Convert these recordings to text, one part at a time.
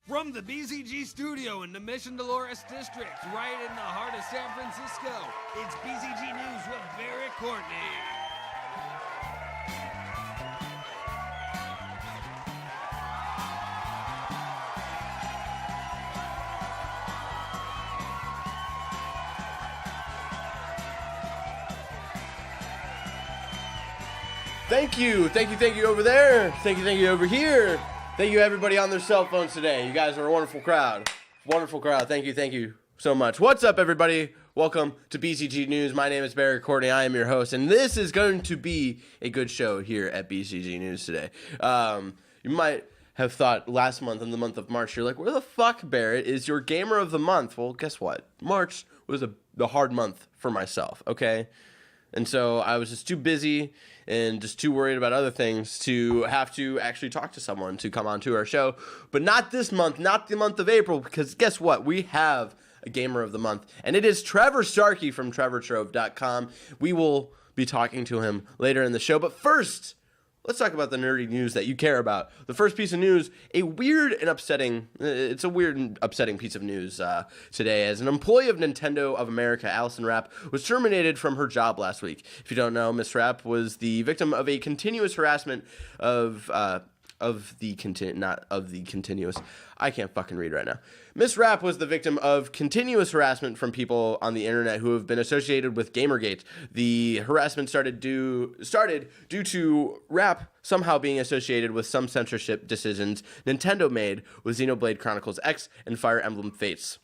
From the BzG studio in the Mission Dolores district, right in the heart of San Francisco, it's BzG News with Barrett Courtney. Thank you over there. Thank you over here. Thank you everybody on their cell phones today. You guys are a wonderful crowd. Thank you so much. What's up, everybody? Welcome to BzG News. My name is Barry Courtney. I am your host, and this is going to be a good show here at BzG News today. You might have thought last month, in the month of March, you're like, where the fuck, Barrett, is your Gamer of the Month? Well, guess what? March was the hard month for myself, okay? And so I was just too busy and just too worried about other things to have to actually talk to someone to come on to our show. But not this month, not the month of April, because guess what? We have a Gamer of the Month, and it is Trevor Starkey from TrevorStrove.com. We will be talking to him later in the show. But first, let's talk about the nerdy news that you care about. The first piece of news, it's a weird and upsetting piece of news today, as an employee of Nintendo of America, Allison Rapp, was terminated from her job last week. If you don't know, Miss Rapp was the victim of a continuous harassment I can't fucking read right now. Miss Rapp was the victim of continuous harassment from people on the internet who have been associated with Gamergate. The harassment started due to Rapp somehow being associated with some censorship decisions Nintendo made with Xenoblade Chronicles X and Fire Emblem Fates.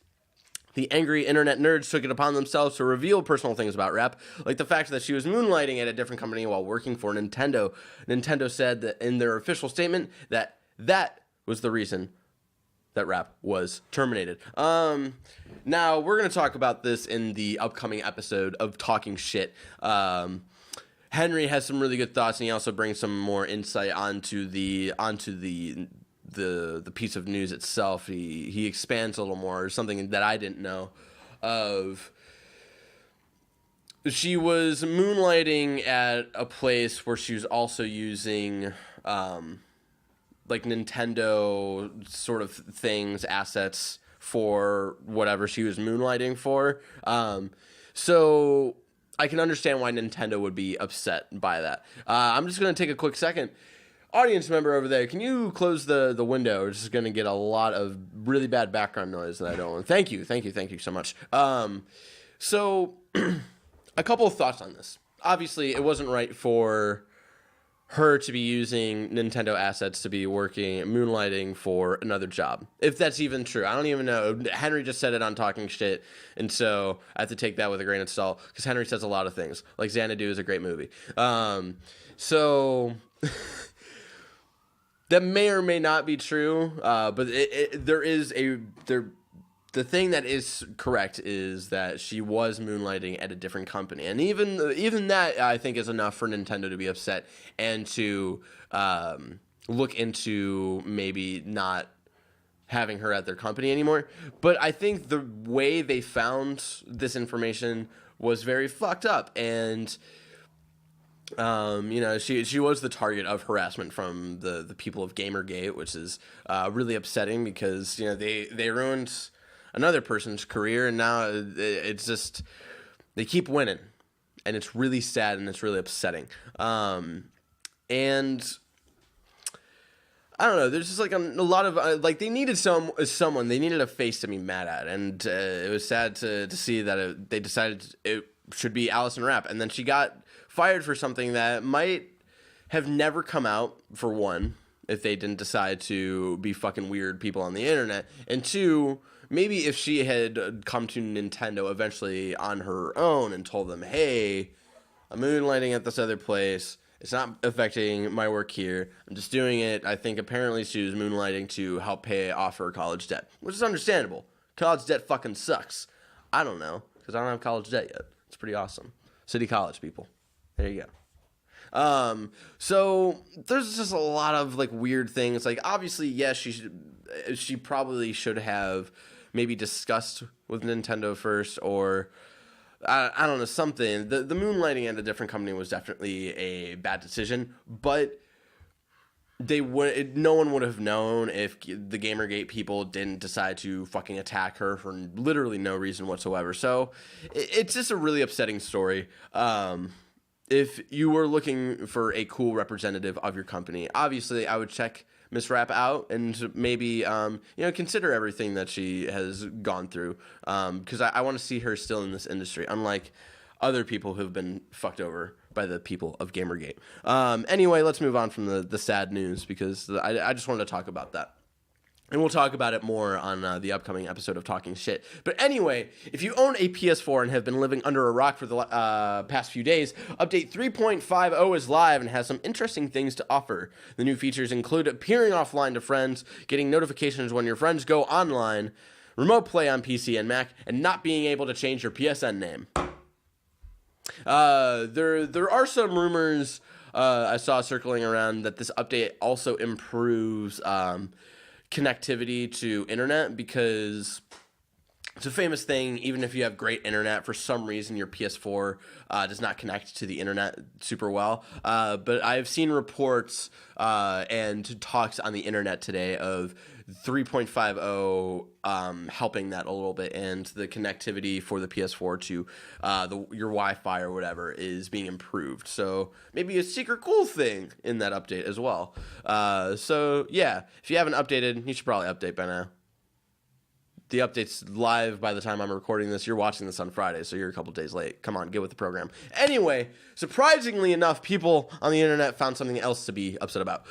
The angry internet nerds took it upon themselves to reveal personal things about Rapp, like the fact that she was moonlighting at a different company while working for Nintendo. Nintendo said that in their official statement that was the reason that Rapp was terminated. Now, we're going to talk about this in the upcoming episode of Talking Shit. Henry has some really good thoughts, and he also brings some more insight onto the piece of news itself. He expands a little more, something that I didn't know of. She was moonlighting at a place where she was also using like Nintendo sort of things, assets for whatever she was moonlighting for. So I can understand why Nintendo would be upset by that. I'm just going to take a quick second. Audience member over there, can you close the window? We're just going to get a lot of really bad background noise that I don't want. Thank you so much. So a couple of thoughts on this. Obviously, it wasn't right for her to be using Nintendo assets to be moonlighting for another job. If that's even true. I don't even know. Henry just said it on Talking Shit, and so I have to take that with a grain of salt, because Henry says a lot of things. Like Xanadu is a great movie. So that may or may not be true, but the thing that is correct is that she was moonlighting at a different company. And even that, I think, is enough for Nintendo to be upset and to look into maybe not having her at their company anymore. But I think the way they found this information was very fucked up. And she was the target of harassment from the people of Gamergate, which is really upsetting, because they ruined another person's career, and now it's just they keep winning, and it's really sad and it's really upsetting. And I don't know, there's just like a lot of like they needed someone, they needed a face to be mad at, and it was sad to see that they decided it should be Allison Rapp, and then she got fired for something that might have never come out, for one, if they didn't decide to be fucking weird people on the internet, and two, maybe if she had come to Nintendo eventually on her own and told them, hey, I'm moonlighting at this other place, it's not affecting my work here, I'm just doing it. I think apparently she was moonlighting to help pay off her college debt, which is understandable. College debt fucking sucks. I don't know, because I don't have college debt yet. It's pretty awesome. City College, people. There you go. So there's just a lot of like weird things. Like, obviously, yes, she probably should have maybe discussed with Nintendo first, or I don't know, something. The moonlighting at a different company was definitely a bad decision, but no one would have known if the Gamergate people didn't decide to fucking attack her for literally no reason whatsoever. So it's just a really upsetting story. If you were looking for a cool representative of your company, obviously I would check Miss Rapp out and maybe consider everything that she has gone through, because I want to see her still in this industry, unlike other people who have been fucked over by the people of Gamergate. Anyway, let's move on from the sad news, because I just wanted to talk about that. And we'll talk about it more on the upcoming episode of Talking Shit. But anyway, if you own a PS4 and have been living under a rock for the past few days, Update 3.50 is live and has some interesting things to offer. The new features include appearing offline to friends, getting notifications when your friends go online, remote play on PC and Mac, and not being able to change your PSN name. There are some rumors I saw circling around that this update also improves connectivity to internet, because it's a famous thing. Even if you have great internet, for some reason your PS4 does not connect to the internet super well. But I've seen reports and talks on the internet today of 3.50 helping that a little bit, and the connectivity for the PS4 to your Wi-Fi or whatever is being improved. So maybe a secret cool thing in that update as well. So yeah, if you haven't updated, you should probably update by now. The update's live by the time I'm recording this. You're watching this on Friday, so you're a couple days late. Come on, get with the program. Anyway, surprisingly enough, people on the internet found something else to be upset about.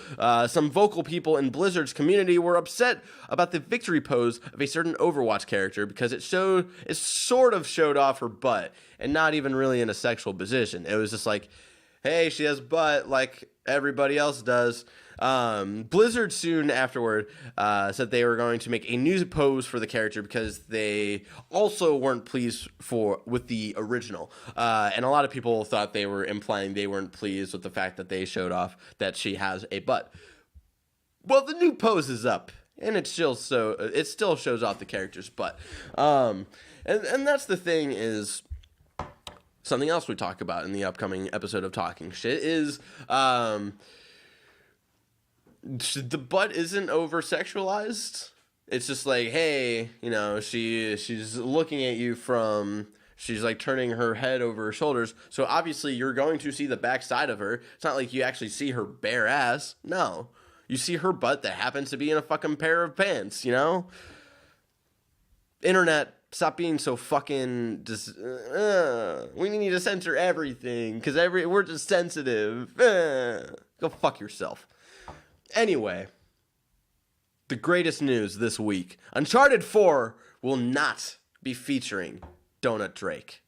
Some vocal people in Blizzard's community were upset about the victory pose of a certain Overwatch character, because it sort of showed off her butt, and not even really in a sexual position. It was just like, hey, she has butt like everybody else does. Blizzard soon afterward said they were going to make a new pose for the character, because they also weren't pleased with the original. And a lot of people thought they were implying they weren't pleased with the fact that they showed off that she has a butt. Well, the new pose is up, and it still shows off the character's butt. And that's the thing is, something else we talk about in the upcoming episode of Talking Shit is the butt isn't over-sexualized. It's just like, hey, she's looking at you she's like turning her head over her shoulders, so obviously you're going to see the backside of her. It's not like you actually see her bare ass. No. You see her butt that happens to be in a fucking pair of pants, Internet, stop being so fucking we need to censor everything, because we're just sensitive. Go fuck yourself. Anyway, the greatest news this week. Uncharted 4 will not be featuring Donut Drake.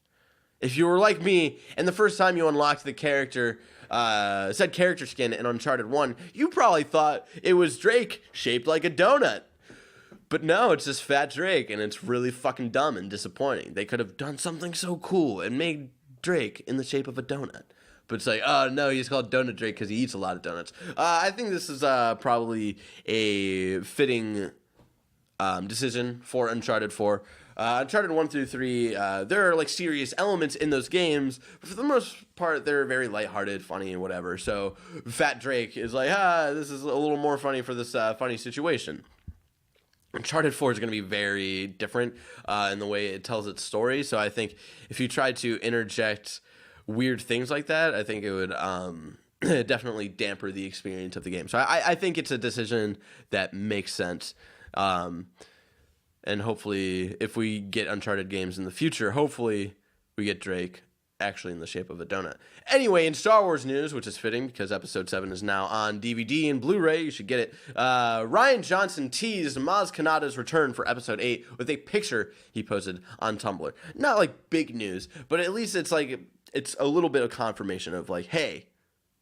If you were like me, and the first time you unlocked the character, said character skin in Uncharted 1, you probably thought it was Drake shaped like a donut. But no, it's just Fat Drake, and it's really fucking dumb and disappointing. They could have done something so cool and made Drake in the shape of a donut. But it's like, oh no, he's called Donut Drake because he eats a lot of donuts. I think this is probably a fitting decision for Uncharted 4. Uncharted 1 through 3, there are like serious elements in those games, but for the most part, they're very lighthearted, funny, and whatever. So Fat Drake is like, this is a little more funny for this funny situation. Uncharted 4 is going to be very different in the way it tells its story. So I think if you try to interject weird things like that, I think it would definitely damper the experience of the game. So I think it's a decision that makes sense. And hopefully, if we get Uncharted games in the future, hopefully we get Drake actually in the shape of a donut. Anyway, in Star Wars news, which is fitting because Episode 7 is now on DVD and Blu-ray, you should get it. Rian Johnson teased Maz Kanata's return for Episode 8 with a picture he posted on Tumblr. Not like big news, but at least it's a little bit of confirmation of like, hey,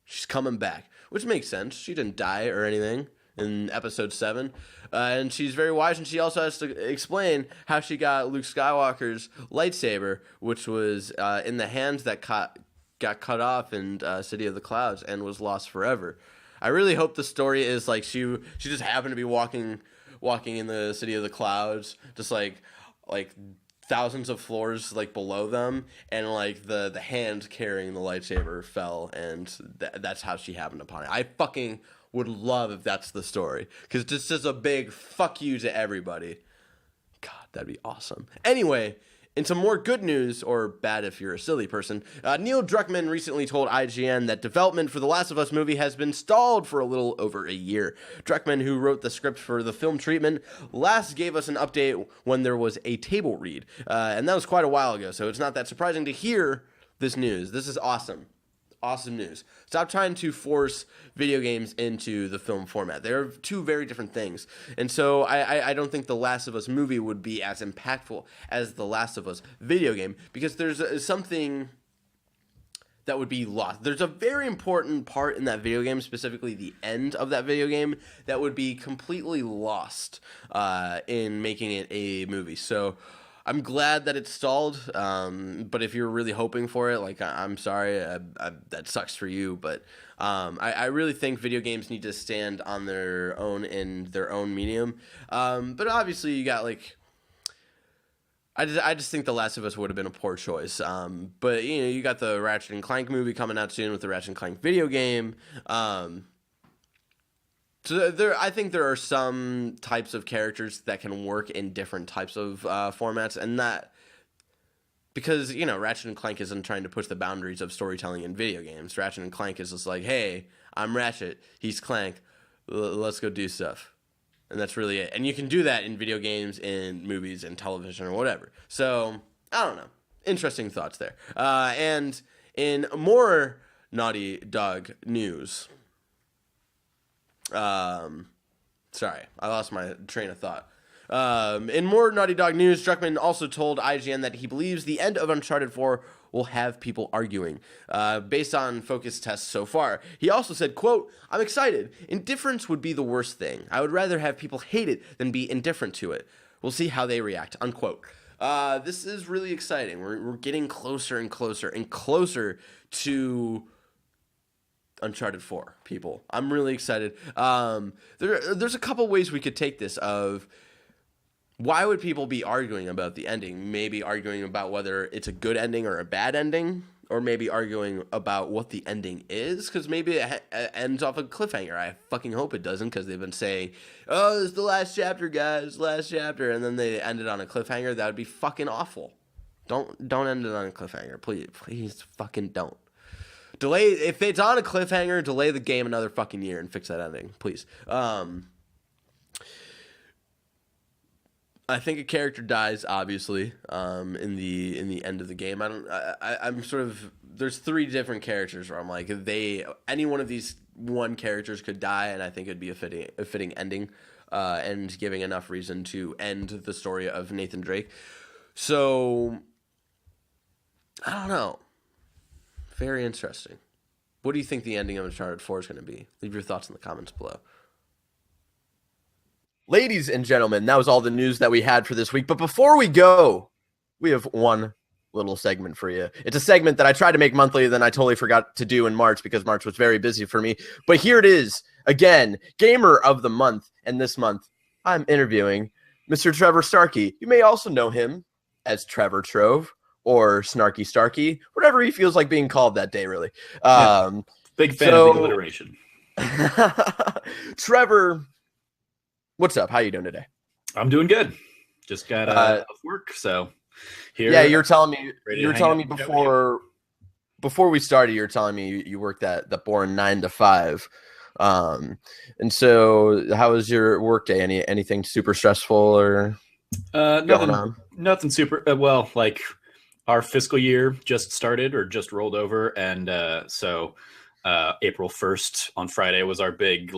she's coming back, which makes sense. She didn't die or anything in Episode 7. And she's very wise, and she also has to explain how she got Luke Skywalker's lightsaber, which was in the hands that got cut off in City of the Clouds and was lost forever. I really hope the story is like she just happened to be walking in the City of the Clouds, just like thousands of floors like below them, and like the hand carrying the lightsaber fell, and that's how she happened upon it. I fucking would love if that's the story, because this is a big fuck you to everybody. God, that'd be awesome. Anyway, in some more good news, or bad if you're a silly person, Neil Druckmann recently told IGN that development for the Last of Us movie has been stalled for a little over a year. Druckmann, who wrote the script for the film treatment, last gave us an update when there was a table read, and that was quite a while ago, so it's not that surprising to hear this news. This is awesome. Awesome news. Stop trying to force video games into the film format. They're two very different things. And so I don't think the Last of Us movie would be as impactful as the Last of Us video game, because there's something that would be lost. There's a very important part in that video game, specifically the end of that video game, that would be completely lost in making it a movie. So I'm glad that it's stalled, but if you're really hoping for it, like, I'm sorry, that sucks for you, but I really think video games need to stand on their own in their own medium, but obviously you got, like, I just think The Last of Us would have been a poor choice, but, you know, you got the Ratchet and Clank movie coming out soon with the Ratchet and Clank video game. So I think there are some types of characters that can work in different types of formats, and that because, you know, Ratchet and Clank isn't trying to push the boundaries of storytelling in video games. Ratchet and Clank is just like, hey, I'm Ratchet, he's Clank, let's go do stuff, and that's really it. And you can do that in video games, in movies, in television, or whatever. So I don't know. Interesting thoughts there. And in more Naughty Dog news. Sorry, I lost my train of thought. In more Naughty Dog news, Druckmann also told IGN that he believes the end of Uncharted 4 will have people arguing, based on focus tests so far. He also said, quote, "I'm excited. Indifference would be the worst thing. I would rather have people hate it than be indifferent to it. We'll see how they react," unquote. This is really exciting. We're getting closer and closer and closer to Uncharted 4, people. I'm really excited. There's a couple ways we could take this of why would people be arguing about the ending? Maybe arguing about whether it's a good ending or a bad ending, or maybe arguing about what the ending is, because maybe it ends off a cliffhanger. I fucking hope it doesn't, because they've been saying, oh, this is the last chapter, guys, last chapter, and then they ended on a cliffhanger. That would be fucking awful. Don't end it on a cliffhanger. Please fucking don't. Delay, if it's on a cliffhanger, delay the game another fucking year and fix that ending, please. I think a character dies, obviously, in the end of the game. I'm sort of, there's three different characters where I'm like, any one of these characters could die, and I think it'd be a fitting ending, and giving enough reason to end the story of Nathan Drake. So I don't know. Very interesting. What do you think the ending of Uncharted 4 is going to be? Leave your thoughts in the comments below. Ladies and gentlemen, that was all the news that we had for this week. But before we go, we have one little segment for you. It's a segment that I tried to make monthly, then I totally forgot to do in March because March was very busy for me. But here it is. Again, Gamer of the Month. And this month, I'm interviewing Mr. Trevor Starkey. You may also know him as Trevor Trove, or Snarky Starkey, whatever he feels like being called that day, really. Big fan of the alliteration. Trevor, what's up? How you doing today? I'm doing good. Just got off work, so here. Yeah, you're telling me before we started, you're telling me you worked that boring 9 to 5. And so how was your work day? Anything super stressful or going on? Nothing super well, like our fiscal year just started or just rolled over, and so April 1st on Friday was our big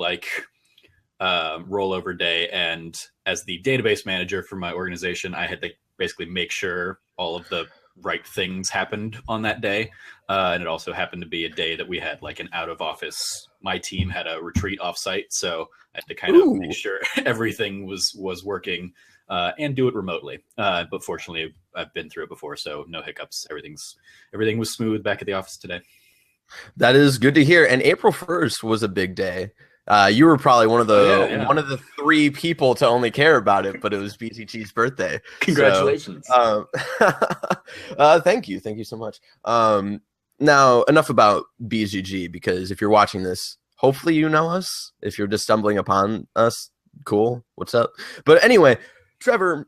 rollover day, and as the database manager for my organization, I had to basically make sure all of the right things happened on that day, and it also happened to be a day that we had like an out of office. My team had a retreat offsite, so I had to kind of make sure everything was working. And do it remotely. But fortunately, I've been through it before, so no hiccups. Everything was smooth back at the office today. That is good to hear. And April 1st was a big day. You were probably one of the Yeah. one of the 3 people to only care about it, but it was BzG's birthday. Congratulations. So, thank you so much. Now enough about BzG, because if you're watching this, hopefully you know us. If you're just stumbling upon us, cool. What's up? But anyway, Trevor,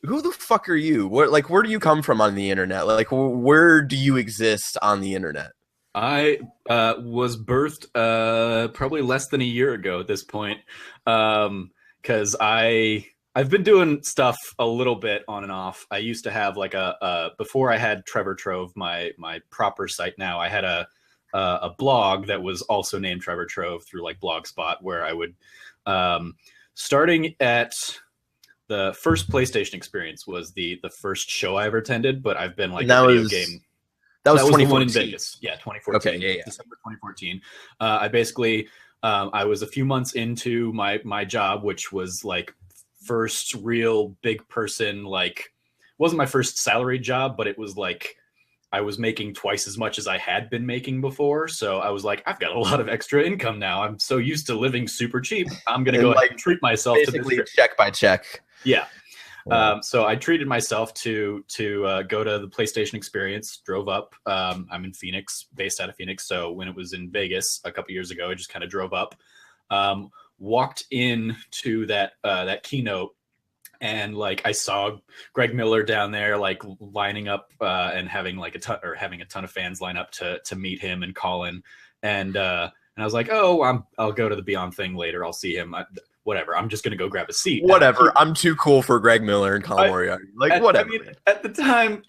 who the fuck are you? Where do you come from on the internet? Like, where do you exist on the internet? I was birthed probably less than a year ago at this point, because I've been doing stuff a little bit on and off. I used to have like before I had Trevor Trove, my proper site. Now I had a blog that was also named Trevor Trove through like Blogspot, where I would starting at the first PlayStation experience was the first show I ever attended, but I've been like a video game. That was the one in 2014. Vegas. Yeah, 2014. Okay, yeah. December 2014. I basically, I was a few months into my job, which was like first real big person, like wasn't my first salaried job, but it was like I was making twice as much as I had been making before. So I was like, I've got a lot of extra income now. I'm so used to living super cheap. I'm going to go ahead and treat myself basically to this check by check. Yeah. So I treated myself to go to the PlayStation experience, drove up. I'm in Phoenix, based out of Phoenix. So when it was in Vegas a couple years ago, I just kind of drove up, walked into that keynote, and like I saw Greg Miller down there, like lining up and having like a ton of fans line up to meet him and Colin. And I was like, oh, I'll go to the Beyond thing later. I'll see him. Whatever. I'm just going to go grab a seat. Whatever. I'm too cool for Greg Miller and Colin Moriarty. Like, whatever. I mean, at the time,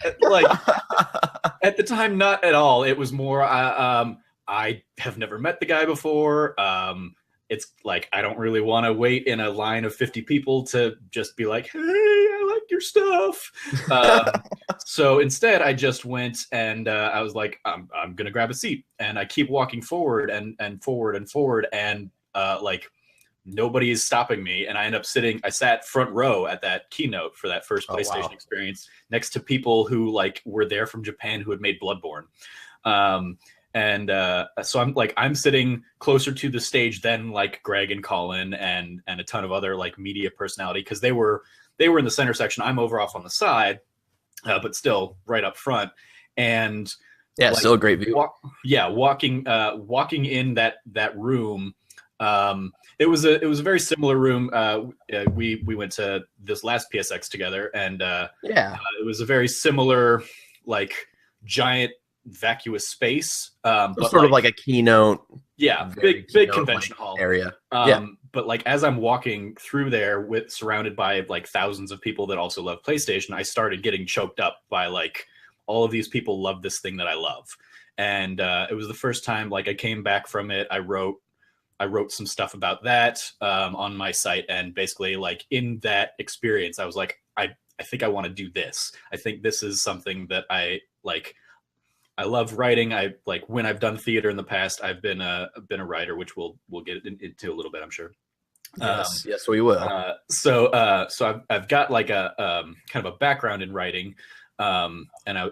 not at all. It was more, I have never met the guy before. It's like, I don't really want to wait in a line of 50 people to just be like, hey, I like your stuff. So instead I just went and I was like, I'm going to grab a seat. And I keep walking forward and forward and forward. And like, nobody is stopping me, and I sat front row at that keynote for that first PlayStation experience, next to people who like were there from Japan who had made Bloodborne. So I'm sitting closer to the stage than like Greg and Colin and a ton of other like media personality, because they were in the center section. I'm over off on the side, but still right up front. And yeah, like, still a great view. Walking in that room. It was a very similar room. We went to this last PSX together, and it was a very similar, like giant vacuous space, but sort of like a keynote. Yeah, big convention hall area. But like as I'm walking through there, surrounded by like thousands of people that also love PlayStation, I started getting choked up by like all of these people love this thing that I love, and it was the first time like I came back from it. I wrote some stuff about that on my site, and basically like in that experience, I was like, I think I want to do this. I think this is something that I like. I love writing. I like when I've done theater in the past, I've been a writer, which we'll get into a little bit, I'm sure. Yes, we will. So I've got like a kind of a background in writing, and I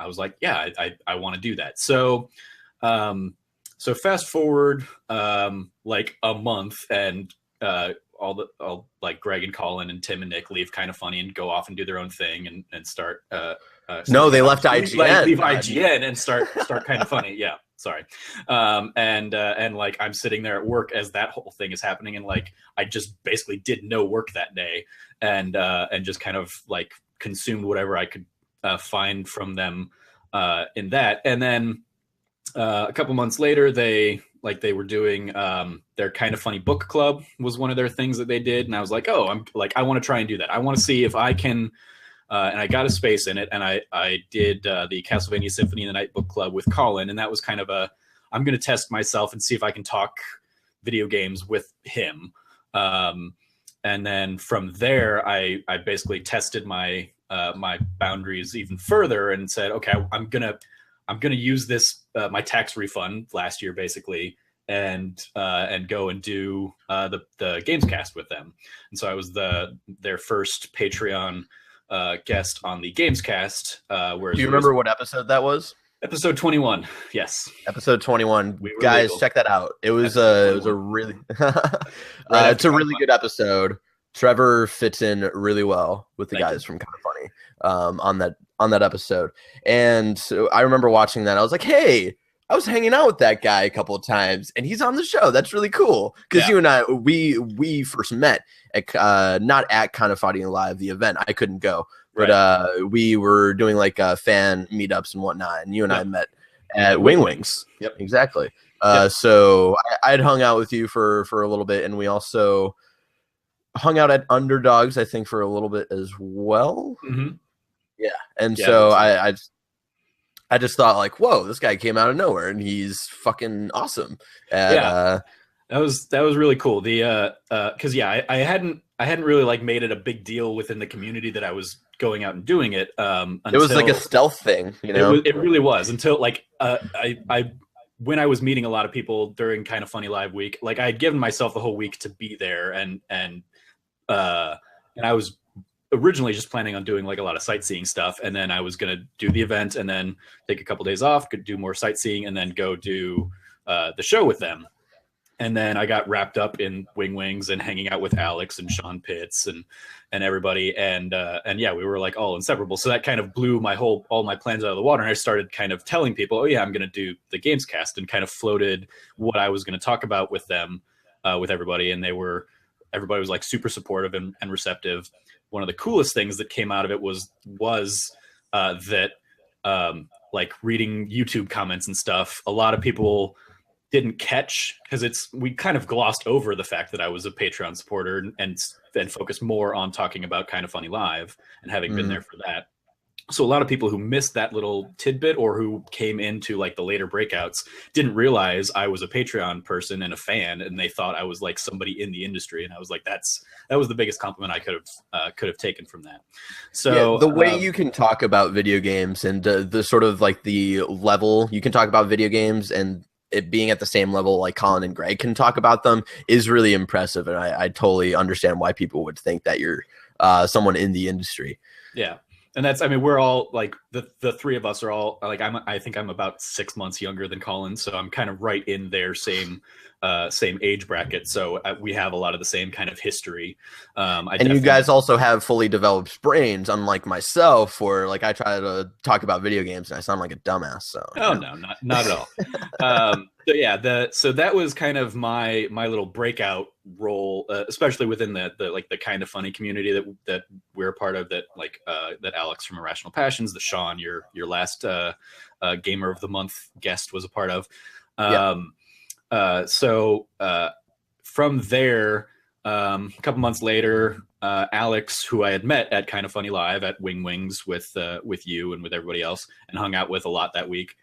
was like, yeah, I want to do that. So fast forward like a month, and all like Greg and Colin and Tim and Nick leave Kind of Funny and go off and do their own thing and start. No, they left IGN. Leave IGN and start Kind of Funny. Yeah, sorry. And like I'm sitting there at work as that whole thing is happening, and like I just basically did no work that day, and just kind of like consumed whatever I could find from them in that, and then. A couple months later, they were doing their Kind of Funny book club was one of their things that they did, and I was like, oh, I want to try and do that. I want to see if I can, and I got a space in it, and I did the Castlevania Symphony in the Night book club with Colin, and that was kind of I'm going to test myself and see if I can talk video games with him, and then from there, I basically tested my boundaries even further and said, okay, I'm gonna use this my tax refund last year basically, and go and do the Gamescast with them. And so I was their first Patreon guest on the Gamescast. Do you remember what episode that was? Episode 21. Yes. Episode 21. We were Guys, legal. check that out. It was Episode it was a 21. really Right it's a after really good episode. Trevor fits in really well with the Thank guys you. from Kind of Funny on that episode. And so I remember watching that. I was like, "Hey, I was hanging out with that guy a couple of times and he's on the show. That's really cool." Cuz Yeah. you and I we first met at not at Kind of Funny Live, the event. I couldn't go. But we were doing like fan meetups and whatnot, and you and I met at Wing Wings. Yep. Exactly. Yep. So I'd hung out with you for a little bit, and we also hung out at Underdogs, I think, for a little bit as well. Mm-hmm. Yeah. And Yeah, so that's I just thought like, whoa, this guy came out of nowhere, and he's fucking awesome. Yeah. That was really cool. The because I hadn't really like made it a big deal within the community that I was going out and doing it. It was like a stealth thing, you know. It really was until like I when I was meeting a lot of people during Kind of Funny Live week, like I had given myself the whole week to be there, and I was originally just planning on doing like a lot of sightseeing stuff, and then I was gonna do the event and then take a couple days off, could do more sightseeing, and then go do the show with them. And then I got wrapped up in Wing Wings and hanging out with Alex and Sean Pitts and everybody. And yeah, we were like all inseparable. So that kind of blew all my plans out of the water. And I started kind of telling people, oh yeah, I'm going to do the Gamescast, and kind of floated what I was going to talk about with them, with everybody. And everybody was like super supportive and receptive. One of the coolest things that came out of it was that like reading YouTube comments and stuff, a lot of people didn't catch, because we kind of glossed over the fact that I was a Patreon supporter and focused more on talking about Kind of Funny Live and having been there for that. So a lot of people who missed that little tidbit, or who came into like the later breakouts, didn't realize I was a Patreon person and a fan, and they thought I was like somebody in the industry. And I was like, that was the biggest compliment I could have taken from that. So the way you can talk about video games and the sort of like the level you can talk about video games and it being at the same level like Colin and Greg can talk about them is really impressive. And I totally understand why people would think that you're someone in the industry. Yeah. And we're all like the three of us are all like, I think I'm about 6 months younger than Colin. So I'm kind of right in their same age bracket. So we have a lot of the same kind of history. And you guys also have fully developed brains, unlike myself, where like I try to talk about video games and I sound like a dumbass. So no, not at all. So yeah, so that was kind of my little breakout role, especially within the Kind of Funny community that we're a part of. That that Alex from Irrational Passions, that Sean, your last Gamer of the Month guest, was a part of. So from there, a couple months later, Alex, who I had met at Kind of Funny Live at Wing Wings with you and with everybody else, and hung out with a lot that week.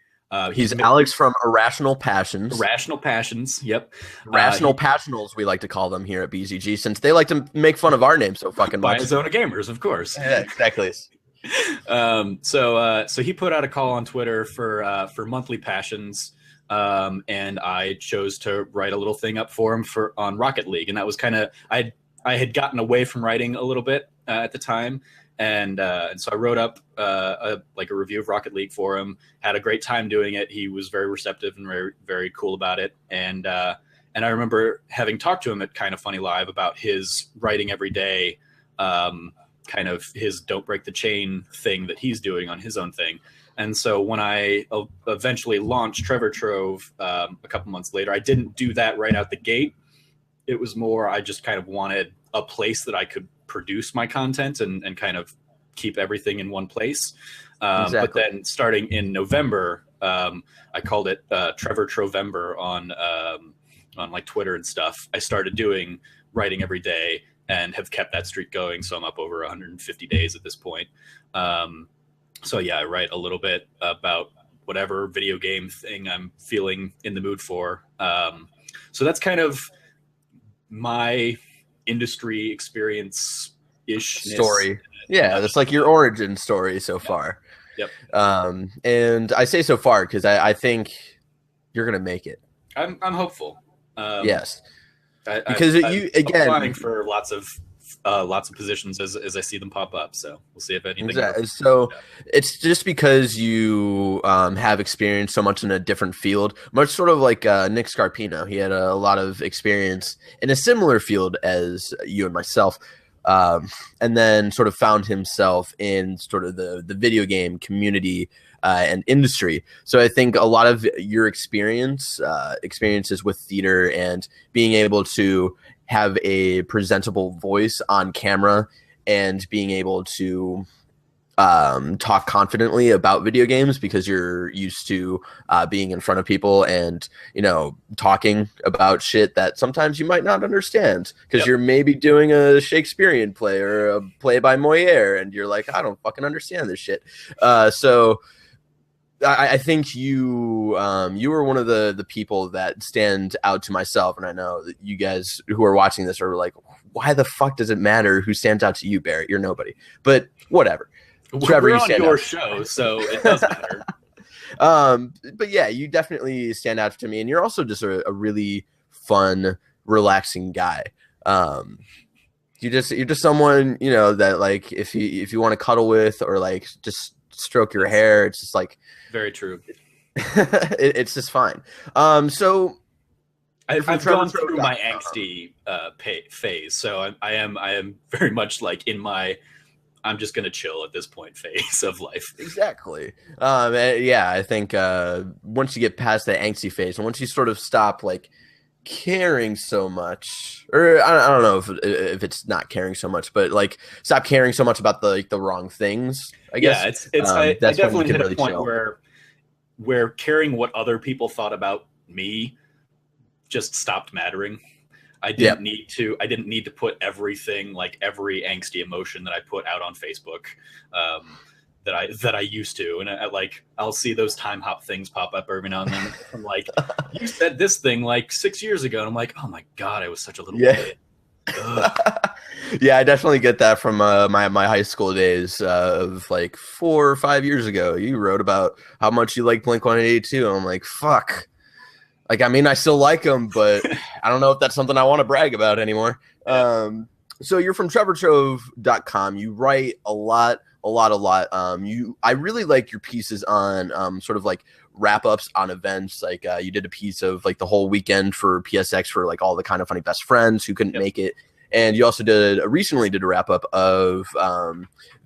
He's Alex from Irrational Passions. Irrational Passions, yep. Rational Passionals, we like to call them here at BzG, since they like to make fun of our name so fucking much. By Zona Gamers, of course. Yeah, exactly. So he put out a call on Twitter for monthly passions, and I chose to write a little thing up for him on Rocket League, and that was kind of I had gotten away from writing a little bit at the time. And so I wrote up a review of Rocket League for him. Had a great time doing it. He was very receptive and very, very cool about it. And I remember having talked to him at Kind of Funny Live about his writing every day, kind of his Don't Break the Chain thing that he's doing on his own thing. And so when I eventually launched Trevor Trove a couple months later, I didn't do that right out the gate. It was more, I just kind of wanted a place that I could produce my content and kind of keep everything in one place. Exactly. But then starting in November, I called it Trevor Trovember on like Twitter and stuff. I started writing every day and have kept that streak going. So I'm up over 150 days at this point. So yeah, I write a little bit about whatever video game thing I'm feeling in the mood for. So that's kind of my industry experience ish story. Yeah, that's like your origin story so far. Yep. And I say so far because I think you're gonna make it. I'm hopeful. Yes. I'm you again applying for lots of lots of positions as I see them pop up. So we'll see if anything. Exactly. So it's just because you have experience so much in a different field, much sort of like Nick Scarpino. He had a lot of experience in a similar field as you and myself, and then sort of found himself in sort of the video game community and industry. So I think a lot of your experiences with theater and being able to have a presentable voice on camera and being able to talk confidently about video games because you're used to being in front of people and, you know, talking about shit that sometimes you might not understand because you're maybe doing a Shakespearean play or a play by Moliere and you're like, I don't fucking understand this shit. So I think you were one of the people that stand out to myself, and I know that you guys who are watching this are like, why the fuck does it matter who stands out to you, Barrett? You're nobody. But whatever. Trevor, we're you on stand your out. show, so it does matter. But yeah, you definitely stand out to me, and you're also just a really fun, relaxing guy. You're just someone, you know, that like if you want to cuddle with or like just stroke your hair, it's just like very true. It's just fine. So I've gone through my angsty phase, so I am very much like in my I'm just gonna chill at this point phase of life. Exactly. Yeah, I think once you get past that angsty phase, and once you sort of stop like caring so much, or I don't know if it's not caring so much, but like stop caring so much about the wrong things. I guess. Yeah, I definitely hit really a point chill. where caring what other people thought about me just stopped mattering. I didn't need to put everything, like every angsty emotion that I put out on Facebook that I used to, and I'll see those time hop things pop up every now and then. I'm like, you said this thing like 6 years ago, and I'm like, oh my god, I was such a little kid. Yeah, I definitely get that from my high school days of like 4 or 5 years ago. You wrote about how much you like Blink-182, and I'm like, fuck. Like, I mean, I still like them, but I don't know if that's something I want to brag about anymore. So you're from trevortrove.com. You write a lot. I really like your pieces on sort of like wrap-ups on events. Like you did a piece of like the whole weekend for PSX for like all the Kind of Funny best friends who couldn't make it. And you also recently did a wrap-up of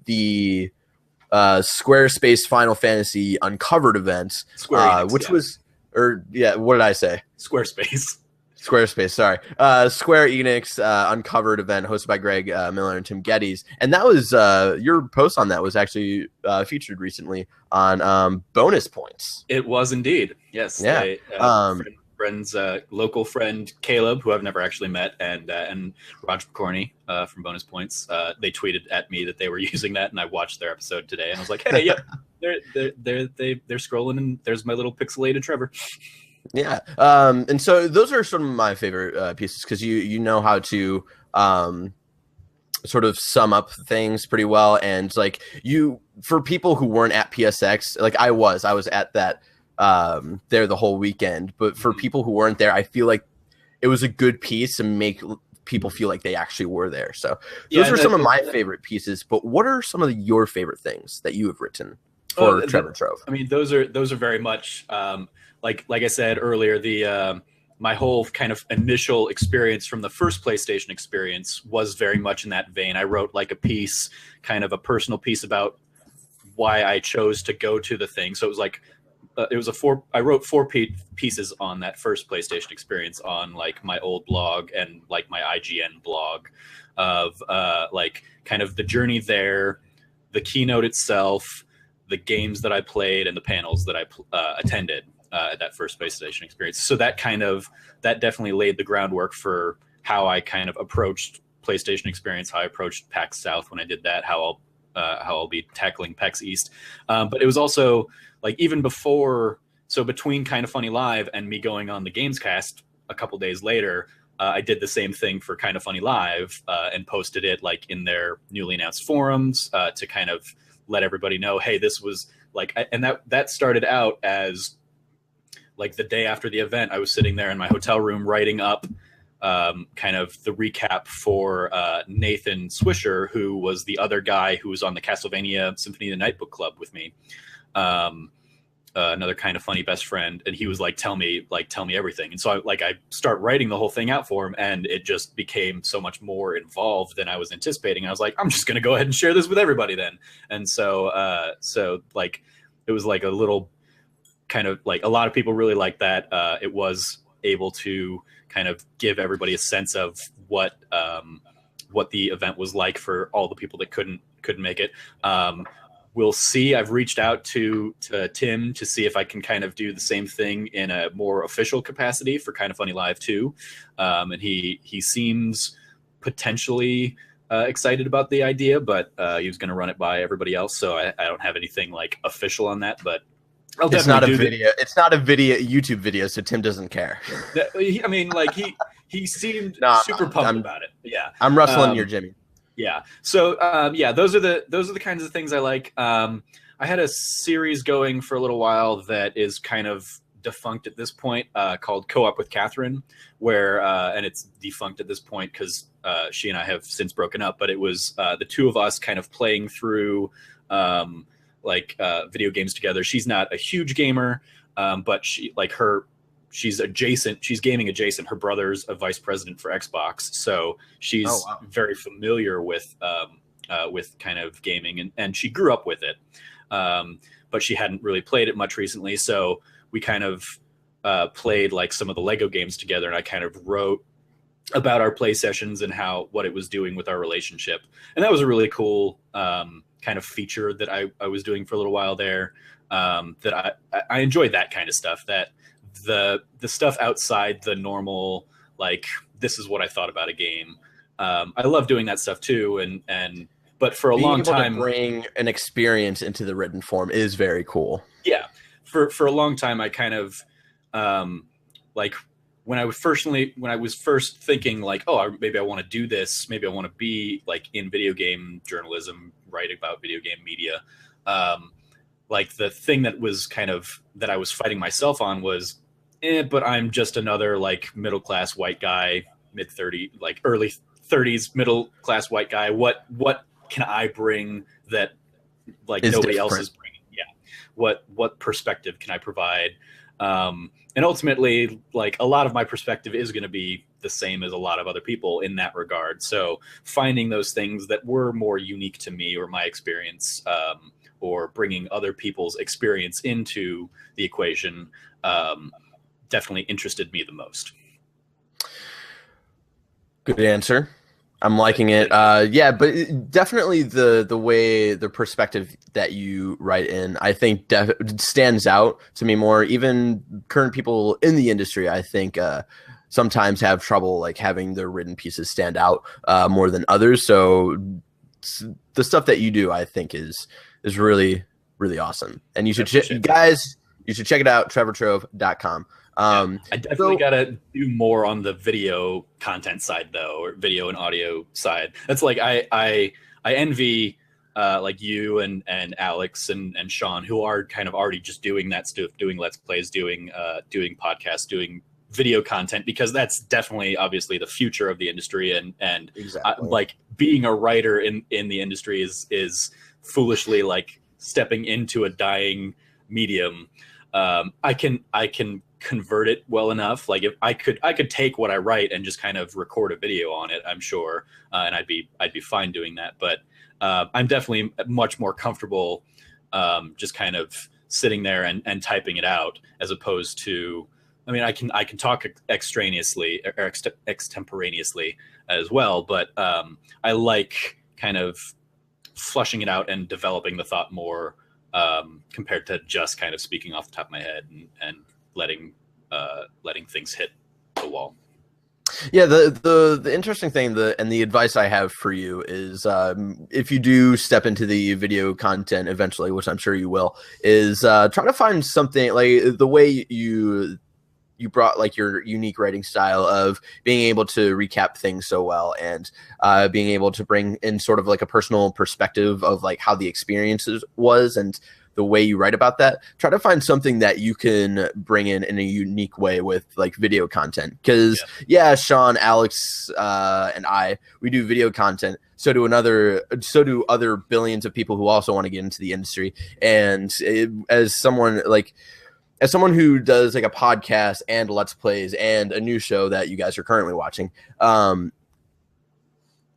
the Squarespace Final Fantasy Uncovered event, what did I say? Squarespace, sorry. Square Enix Uncovered event hosted by Greg Miller and Tim Geddes. And that was, your post on that was actually featured recently on Bonus Points. It was indeed, yes. Yeah. Friends, local friend Caleb, who I've never actually met, and Roger Corney from Bonus Points, they tweeted at me that they were using that, and I watched their episode today, and I was like, hey, yep, they're scrolling, and there's my little pixelated Trevor. Yeah, and so those are some of my favorite pieces because you know how to sort of sum up things pretty well, and like for people who weren't at PSX, like I was at that. There the whole weekend, but for people who weren't there, I feel like it was a good piece to make people feel like they actually were there. So those are some of my favorite pieces. But what are some of your favorite things that you have written for Trevor Trove? I mean, those are very much like I said earlier. The my whole kind of initial experience from the first PlayStation experience was very much in that vein. I wrote like a piece, kind of a personal piece about why I chose to go to the thing. So it was like. I wrote 4 pieces on that first PlayStation experience on like my old blog and like my IGN blog of like kind of the journey there, the keynote itself, the games that I played, and the panels that I attended at that first PlayStation experience. So that definitely laid the groundwork for how I kind of approached PlayStation experience, how I approached PAX South when I did that, how I'll be tackling PAX East. But it was also like even before, so between Kind of Funny Live and me going on the Gamescast a couple days later, I did the same thing for Kind of Funny Live and posted it like in their newly announced forums to kind of let everybody know, hey, this was like, and that started out as like the day after the event, I was sitting there in my hotel room writing up kind of the recap for Nathan Swisher, who was the other guy who was on the Castlevania Symphony of the Night book club with me. Another kind of funny best friend, and he was like, tell me everything. And so I start writing the whole thing out for him, and it just became so much more involved than I was anticipating. I was like, I'm just going to go ahead and share this with everybody then. And so like, it was like a little kind of like, a lot of people really liked that. It was able to kind of give everybody a sense of what the event was like for all the people that couldn't make it. We'll see. I've reached out to Tim to see if I can kind of do the same thing in a more official capacity for Kind of Funny Live too. And he seems potentially excited about the idea, but he was going to run it by everybody else. So I don't have anything like official on that, but it's not a video. It's not a YouTube video, so Tim doesn't care. I mean, like he seemed super pumped about it. Yeah, I'm rustling your Jimmy. Yeah. So those are the kinds of things I like. I had a series going for a little while that is kind of defunct at this point, called Co-op with Catherine, where and it's defunct at this point because she and I have since broken up. But it was the two of us kind of playing through video games together. She's not a huge gamer, but she's gaming adjacent. Her brother's a vice president for Xbox, so she's very familiar with kind of gaming, and she grew up with it, but she hadn't really played it much recently. So we kind of played like some of the Lego games together, and I kind of wrote about our play sessions and what it was doing with our relationship, and that was a really cool kind of feature that I was doing for a little while there. That I enjoyed that kind of stuff. That the stuff outside the normal, like, this is what I thought about a game. I love doing that stuff too, but for a long time, to bring an experience into the written form is very cool. Yeah, for a long time, I kind of like when I was first thinking like, oh, maybe I want to do this, maybe I want to be like in video game journalism, write about video game media. Like the thing that I was fighting myself on was, but I'm just another like middle-class white guy, mid-30s, like early 30s, middle-class white guy. What can I bring that like nobody else is bringing? Yeah. What perspective can I provide? And ultimately, like, a lot of my perspective is going to be the same as a lot of other people in that regard. So finding those things that were more unique to me or my experience, or bringing other people's experience into the equation, definitely interested me the most. Good answer. I'm liking it. Yeah, but definitely the perspective that you write in, I think stands out to me more. Even current people in the industry, I think, sometimes have trouble like having their written pieces stand out more than others. So the stuff that you do, I think, is really, really awesome. And you should check it out, trevortrove.com. I definitely got to do more on the video content side, though, or video and audio side. That's like I envy like you and Alex and Sean, who are kind of already just doing that stuff, doing Let's Plays, doing podcasts, doing video content, because that's definitely obviously the future of the industry. And exactly. Like being a writer in the industry is foolishly like stepping into a dying medium. I can convert it well enough. Like if I could take what I write and just kind of record a video on it, I'm sure, and I'd be fine doing that. But I'm definitely much more comfortable just kind of sitting there and typing it out, as opposed to, I mean, I can talk extraneously or extemporaneously as well, but I like kind of flushing it out and developing the thought more, compared to just kind of speaking off the top of my head and letting things hit the wall. Yeah, the interesting thing, and the advice I have for you is, if you do step into the video content eventually, which I'm sure you will, is try to find something like the way you brought like your unique writing style of being able to recap things so well, and being able to bring in sort of like a personal perspective of like how the experiences was, and the way you write about that, try to find something that you can bring in a unique way with like video content. Because Sean, Alex, and we do video content. So do other billions of people who also want to get into the industry. And as someone who does like a podcast and Let's Plays and a new show that you guys are currently watching,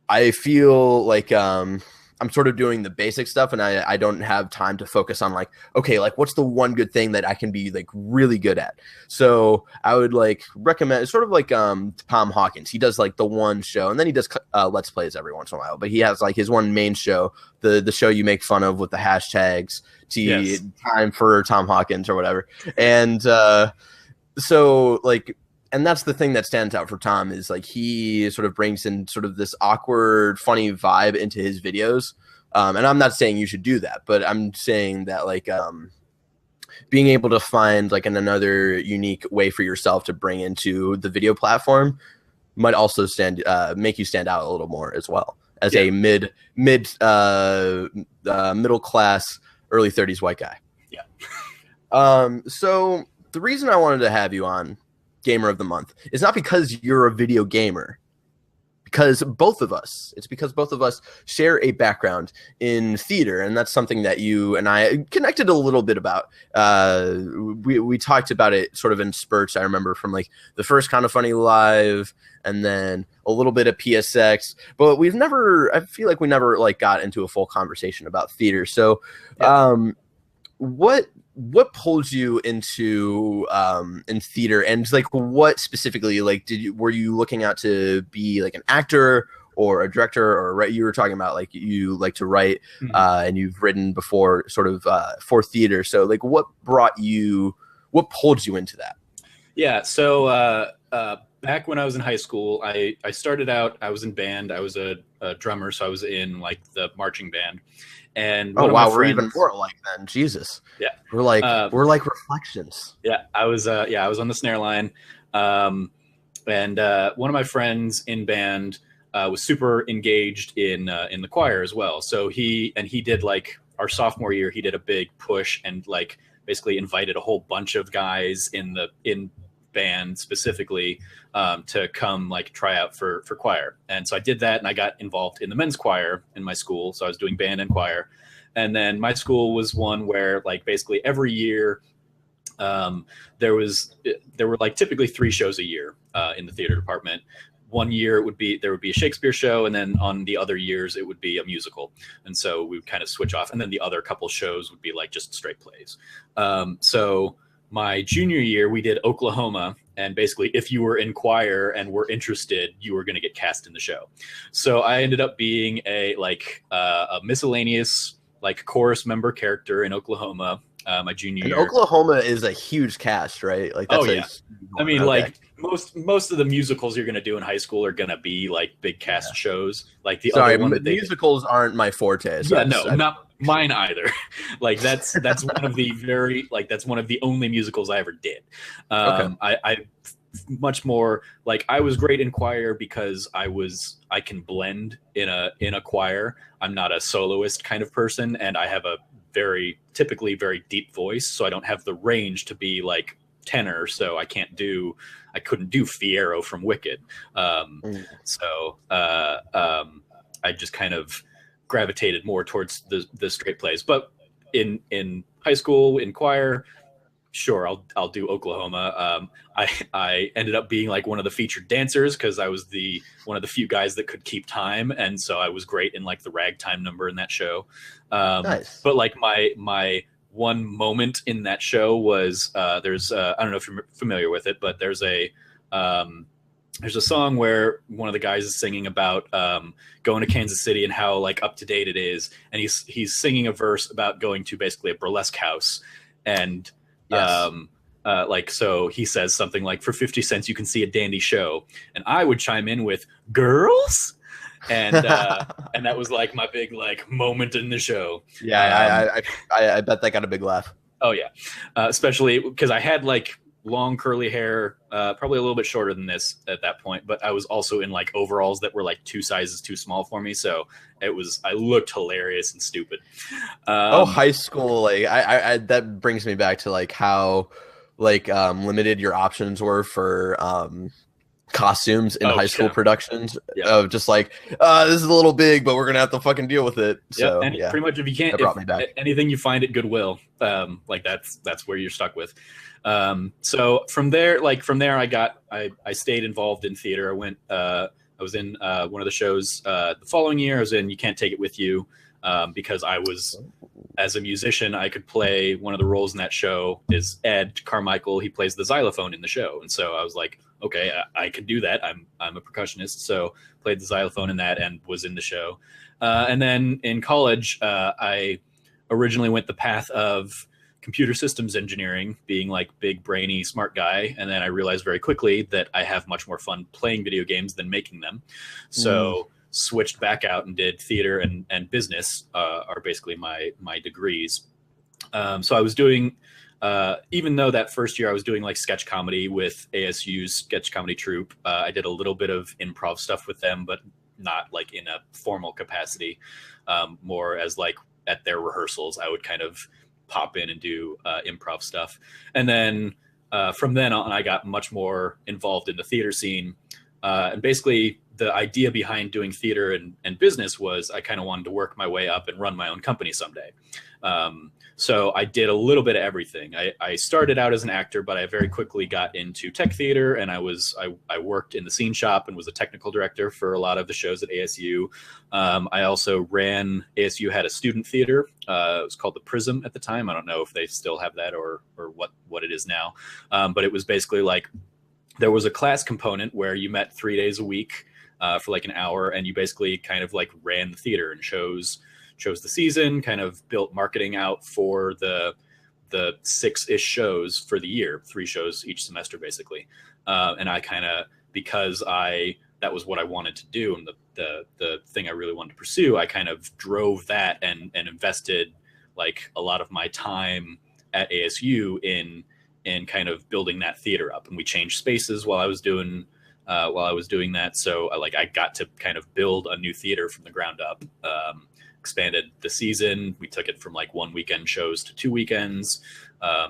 I feel like I'm sort of doing the basic stuff, and I don't have time to focus on like, okay, like what's the one good thing that I can be like really good at. So I would like recommend sort of like Tom Hawkins. He does like the one show, and then he does Let's Plays every once in a while. But he has like his one main show, the show you make fun of with the hashtags time for Tom Hawkins or whatever. And so like. And that's the thing that stands out for Tom is like he sort of brings in sort of this awkward, funny vibe into his videos. And I'm not saying you should do that, but I'm saying that like being able to find like another unique way for yourself to bring into the video platform might also make you stand out a little more as well as a middle class, early 30s white guy. Yeah. So the reason I wanted to have you on Gamer of the Month is not because you're a video gamer, because both of us share a background in theater, and that's something that you and I connected a little bit about. We talked about it sort of in spurts. I remember from like the first Kind of Funny Live, and then a little bit of PSX, but I feel like we never like got into a full conversation about theater. So what pulled you into in theater, and like what specifically like were you looking out to be like an actor or a director, or you were talking about like you like to write and you've written before sort of for theater. So like what pulled you into that? Yeah. So back when I was in high school, I started out, I was in band. I was a drummer. So I was in like the marching band. And we're even more alike then. Jesus. Yeah. We're like reflections. Yeah. I was on the snare line. And one of my friends in band was super engaged in the choir as well. So he did like our sophomore year, he did a big push and like basically invited a whole bunch of guys in band specifically to come like try out for choir. And so I did that, and I got involved in the men's choir in my school. So I was doing band and choir. And then my school was one where like basically every year there were like typically 3 shows a year in the theater department. One year there would be a Shakespeare show, and then on the other years it would be a musical. And so we would kind of switch off, and then the other couple shows would be like just straight plays. So my junior year, we did Oklahoma, and basically if you were in choir and were interested, you were going to get cast in the show. So I ended up being a miscellaneous like chorus member character in Oklahoma my junior year. Oklahoma is a huge cast, right? Like that's I mean, like most of the musicals you're going to do in high school are going to be like big cast shows. Like musicals aren't my forte. So not mine either. Like that's one of the only musicals I ever did. I much more like I was great in choir because I can blend in a choir. I'm not a soloist kind of person, and I have a typically very deep voice, so I don't have the range to be like tenor, so I couldn't do Fiyero from Wicked. So I just kind of gravitated more towards the straight plays. But in high school, in choir, sure, I'll do Oklahoma. I ended up being like one of the featured dancers because I was one of the few guys that could keep time, and so I was great in like the ragtime number in that show. Nice. But like my one moment in that show was there's I don't know if you're familiar with it, but there's a song where one of the guys is singing about going to Kansas City and how like up to date it is, and he's singing a verse about going to basically a burlesque house, and so he says something like, for 50 cents you can see a dandy show, and I would chime in with girls, and and that was like my big like moment in the show. I bet that got a big laugh. Oh yeah, especially because I had like long curly hair, probably a little bit shorter than this at that point, but I was also in like overalls that were like 2 sizes too small for me. So I looked hilarious and stupid. High school, like I that brings me back to like how like limited your options were for costumes in high school productions of just like this is a little big, but we're gonna have to fucking deal with it. So and pretty much if you can't, that brought me back. Anything you find at Goodwill, like that's where you're stuck with. So from there I stayed involved in theater. I was in one of the shows the following year. I was in You Can't Take It With You, because I was, as a musician, I could play one of the roles in that show is Ed Carmichael. He plays the xylophone in the show. And so I was like, okay, I can do that. I'm a percussionist. So played the xylophone in that and was in the show. And then in college, I originally went the path of computer systems engineering, being like big, brainy, smart guy. And then I realized very quickly that I have much more fun playing video games than making them. So switched back out and did theater and business are basically my degrees. So I was doing, even though that first year I was doing like sketch comedy with ASU's sketch comedy troupe, I did a little bit of improv stuff with them, but not like in a formal capacity, more as like at their rehearsals, I would kind of pop in and do improv stuff. And then from then on, I got much more involved in the theater scene. And basically the idea behind doing theater and business was I kind of wanted to work my way up and run my own company someday. So I did a little bit of everything. I started out as an actor, but I very quickly got into tech theater, and I worked in the scene shop and was a technical director for a lot of the shows at ASU. I also ASU had a student theater. It was called the Prism at the time. I don't know if they still have that or what it is now. But it was basically like there was a class component where you met 3 days a week for like an hour, and you basically kind of like ran the theater and chose the season, kind of built marketing out for the 6-ish shows for the year, 3 shows each semester basically. And I kind of, because that was what I wanted to do and the thing I really wanted to pursue, I kind of drove that and invested like a lot of my time at ASU in kind of building that theater up. And we changed spaces while I was doing that. So I got to kind of build a new theater from the ground up. Expanded the season. We took it from like 1 weekend shows to 2 weekends. I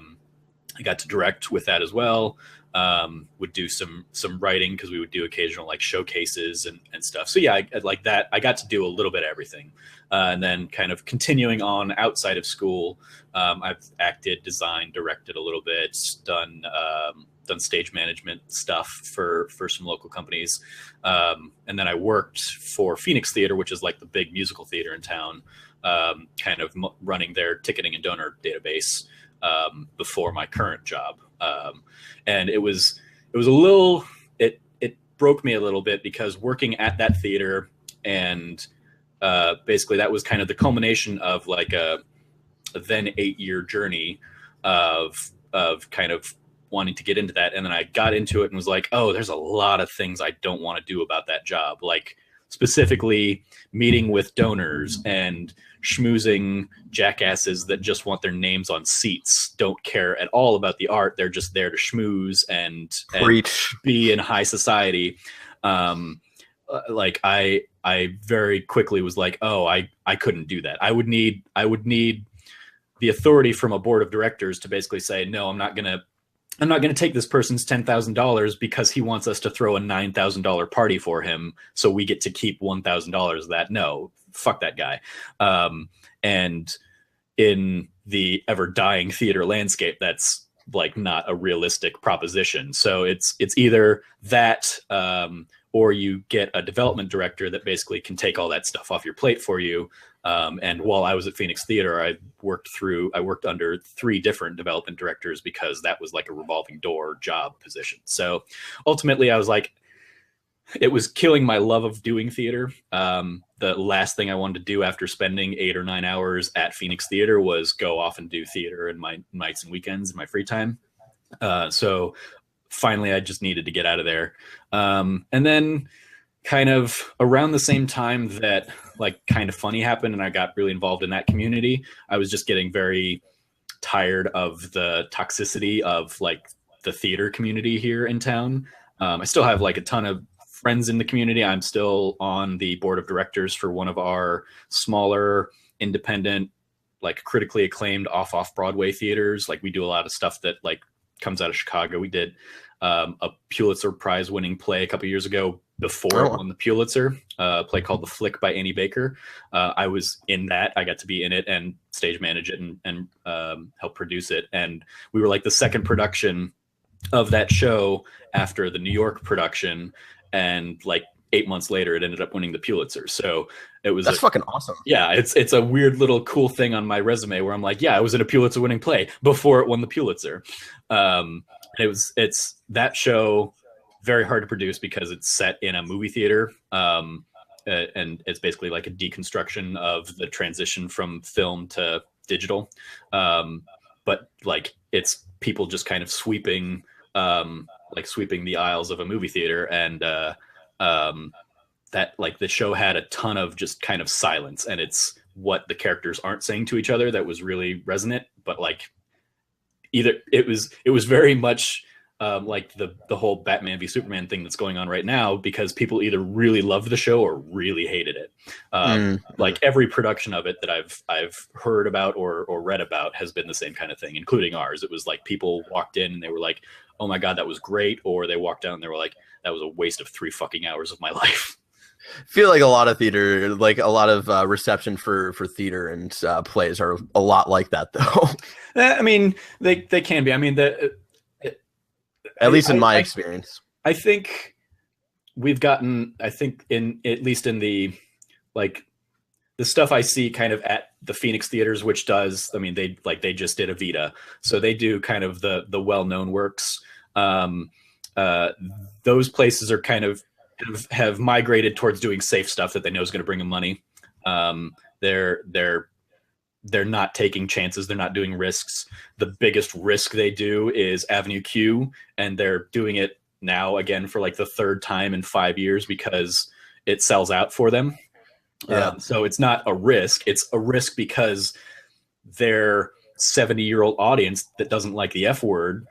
got to direct with that as well. Would do some writing because we would do occasional like showcases and stuff. So yeah, I like that. I got to do a little bit of everything. And then kind of continuing on outside of school, I've acted, designed, directed a little bit, done stage management stuff for some local companies. And then I worked for Phoenix Theater, which is like the big musical theater in town, kind of running their ticketing and donor database before my current job. And it was a little, it broke me a little bit because working at that theater and basically that was kind of the culmination of like a then 8-year journey of kind of wanting to get into that. And then I got into it and was like, oh, there's a lot of things I don't want to do about that job. Like specifically meeting with donors and schmoozing jackasses that just want their names on seats, don't care at all about the art. They're just there to schmooze and be in high society. Like I very quickly was like, oh, I couldn't do that. I would need the authority from a board of directors to basically say, no, I'm not going to take this person's $10,000 because he wants us to throw a $9,000 party for him, so we get to keep $1,000 of that. No, fuck that guy. And in the ever dying theater landscape, that's like not a realistic proposition. So it's either that, or you get a development director that basically can take all that stuff off your plate for you. And while I was at Phoenix Theater, I worked under 3 different development directors because that was like a revolving door job position. So ultimately I was like, it was killing my love of doing theater. The last thing I wanted to do after spending 8 or 9 hours at Phoenix Theater was go off and do theater in my nights and weekends in my free time. So finally I just needed to get out of there. And then kind of around the same time that like Kind of Funny happened and I got really involved in that community, I was just getting very tired of the toxicity of like the theater community here in town. I still have like a ton of friends in the community. I'm still on the board of directors for one of our smaller independent, like critically acclaimed off Broadway theaters. Like we do a lot of stuff that like comes out of Chicago. We did a Pulitzer Prize winning play a couple years ago before it won the Pulitzer, a play called The Flick by Annie Baker. I was in that. I got to be in it and stage manage it and help produce it. And we were like the second production of that show after the New York production. And like 8 months later, it ended up winning the Pulitzer. So it was fucking awesome. Yeah, it's a weird little cool thing on my resume where I'm like, yeah, I was in a Pulitzer winning play before it won the Pulitzer. It's that show, very hard to produce because it's set in a movie theater. And it's basically like a deconstruction of the transition from film to digital. But like it's people just kind of sweeping the aisles of a movie theater. And that like the show had a ton of just kind of silence, and it's what the characters aren't saying to each other that was really resonant. But like either it was very much like the whole Batman v Superman thing that's going on right now, because people either really loved the show or really hated it. Like every production of it that I've heard about or read about has been the same kind of thing, including ours. It was like people walked in and they were like, oh my God, that was great. Or they walked out and they were like, that was a waste of 3 fucking hours of my life. Feel like a lot of theater, like a lot of reception for theater and plays are a lot like that, though. I mean, they can be. I mean, at least in my experience, I think we've gotten. I think at least in the like the stuff I see kind of at the Phoenix theaters, which does. I mean, they just did Evita, so they do kind of the well-known works. Those places are kind of have migrated towards doing safe stuff that they know is going to bring them money. They're not taking chances. They're not doing risks. The biggest risk they do is Avenue Q, and they're doing it now again for like the 3rd time in 5 years because it sells out for them. Yeah. So it's not a risk. It's a risk because their 70-year-old audience that doesn't like the F word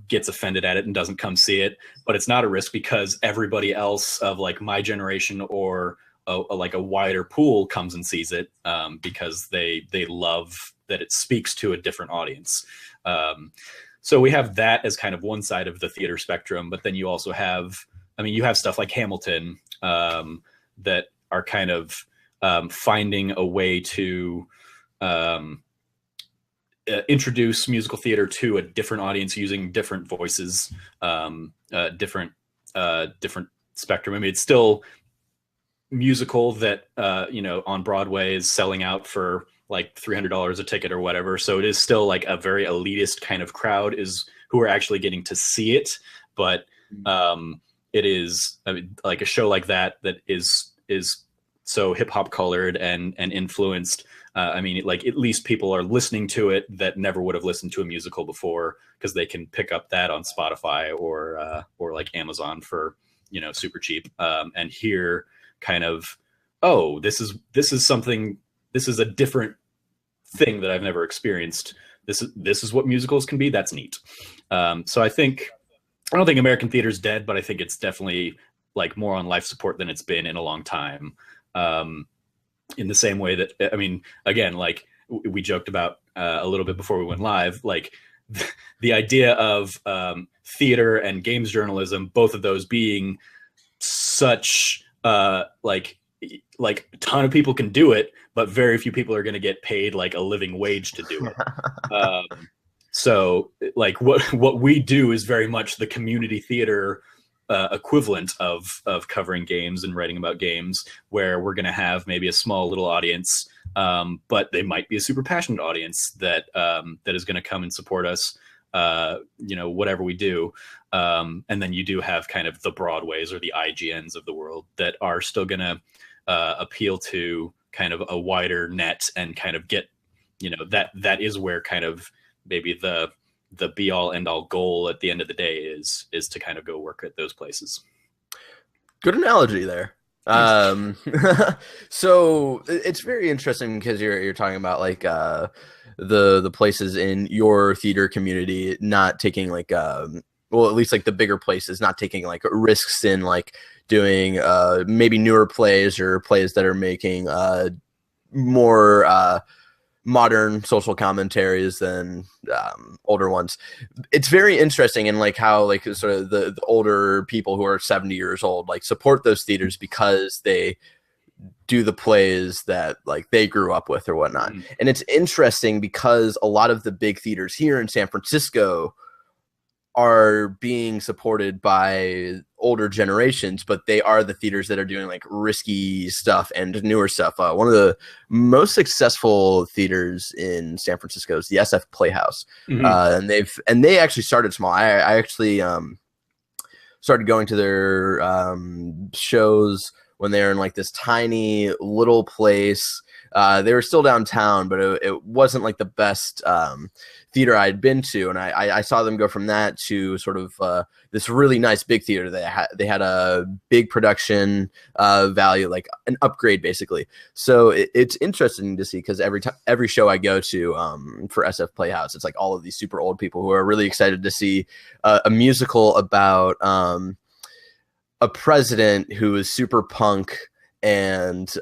gets offended at it and doesn't come see it. But it's not a risk because everybody else of like my generation or like a wider pool comes and sees it because they love that it speaks to a different audience. So we have that as kind of one side of the theater spectrum, but then you also have, I mean, you have stuff like Hamilton that are kind of finding a way to introduce musical theater to a different audience using different voices, different spectrum. I mean, it's still musical that on Broadway is selling out for like $300 a ticket or whatever. So it is still like a very elitist kind of crowd is who are actually getting to see it. But it is, I mean, like a show like that is so hip hop colored and influenced. I mean, like at least people are listening to it that never would have listened to a musical before because they can pick up that on Spotify or like Amazon for super cheap and hear kind of, oh, this is something. This is a different thing that I've never experienced. This is what musicals can be. That's neat. So I don't think American theater is dead, but I think it's definitely like more on life support than it's been in a long time. In the same way that, I mean, again, like we joked about a little bit before we went live, like the idea of theater and games journalism, both of those being such like a ton of people can do it, but very few people are going to get paid like a living wage to do it. So like what we do is very much the community theater equivalent of covering games and writing about games, where we're going to have maybe a small little audience, but they might be a super passionate audience that is going to come and support us, whatever we do. And then you do have kind of the Broadways or the IGNs of the world that are still going to appeal to kind of a wider net and kind of get, that is where kind of maybe the be all end all goal at the end of the day is to kind of go work at those places. Good analogy there. Thanks. So it's very interesting because you're talking about like the places in your theater community not taking like well, at least like the bigger places not taking like risks in like doing maybe newer plays or plays that are making more modern social commentaries than older ones. It's very interesting in like how like sort of the older people who are 70 years old like support those theaters because they do the plays that like they grew up with or whatnot. And it's interesting because a lot of the big theaters here in San Francisco are being supported by older generations, but they are the theaters that are doing like risky stuff and newer stuff. One of the most successful theaters in San Francisco is the SF Playhouse. And they actually started small. I actually started going to their shows when they were in like this tiny little place. They were still downtown, but it wasn't like the best theater I'd been to, and I saw them go from that to sort of this really nice big theater. They had a big production value, like an upgrade basically. So it's interesting to see because every show I go to for SF Playhouse, it's like all of these super old people who are really excited to see a musical about a president who is super punk and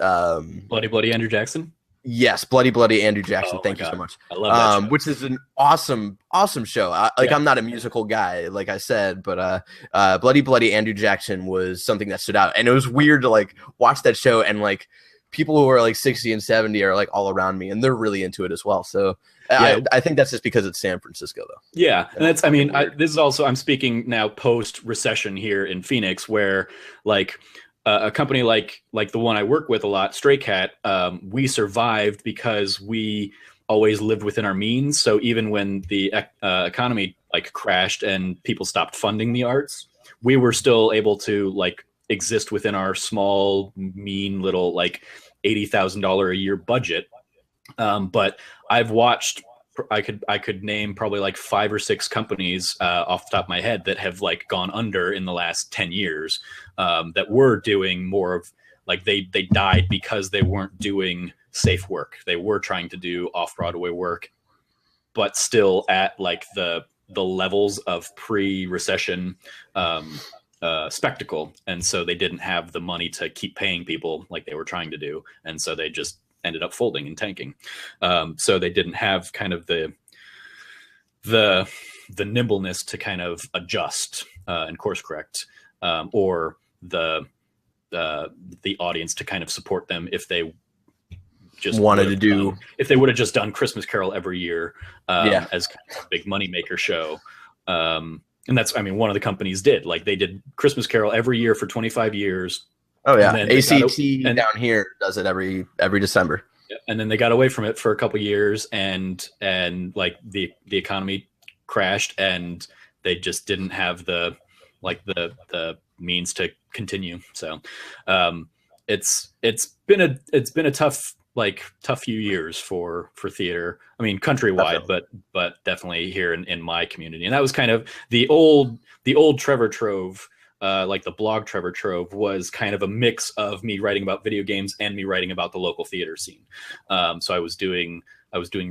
Bloody Andrew Jackson. Yes, Bloody Andrew Jackson. Thank you so much. I love that show. Which is an awesome show. I'm not a musical guy, like I said, but Bloody Andrew Jackson was something that stood out, and it was weird to like watch that show and like people who are like 60 and 70 are like all around me, and they're really into it as well. So I think that's just because it's San Francisco, though. Yeah, and that's this is also I'm speaking now post recession here in Phoenix, where like. A company like the one I work with a lot, Stray Cat, we survived because we always lived within our means. So even when the economy like crashed and people stopped funding the arts, we were still able to like exist within our small, mean little like $80,000 a year budget. But I've watched. I could name probably like 5 or 6 companies off the top of my head that have like gone under in the last 10 years that were doing more of like they died because they weren't doing safe work. They were trying to do off-Broadway work, but still at like the levels of pre-recession spectacle. And so they didn't have the money to keep paying people like they were trying to do. And so they just ended up folding and tanking. So they didn't have kind of the nimbleness to kind of adjust and course correct, or the audience to kind of support them if they just wanted to do if they would have just done Christmas Carol every year as kind of a big moneymaker show. And that's one of the companies did like they did Christmas Carol every year for 25 years. Oh yeah, ACT down here does it every December. And then they got away from it for a couple of years, and like the economy crashed, and they just didn't have the the means to continue. So it's been a tough few years for theater. I mean, countrywide, but definitely here in my community. And that was kind of the old Trevor Trove. Like the blog Trevor Trove was kind of a mix of me writing about video games and me writing about the local theater scene. So I was doing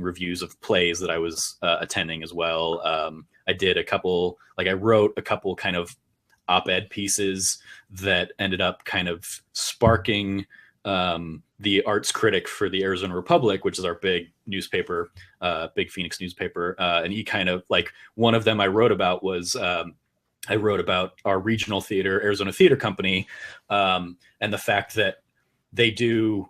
reviews of plays that I was attending as well. I wrote a couple kind of op-ed pieces that ended up kind of sparking the arts critic for the Arizona Republic, which is our big newspaper, big Phoenix newspaper. And he kind of like one of them I wrote about was I wrote about our regional theater, Arizona Theater Company, and the fact that they do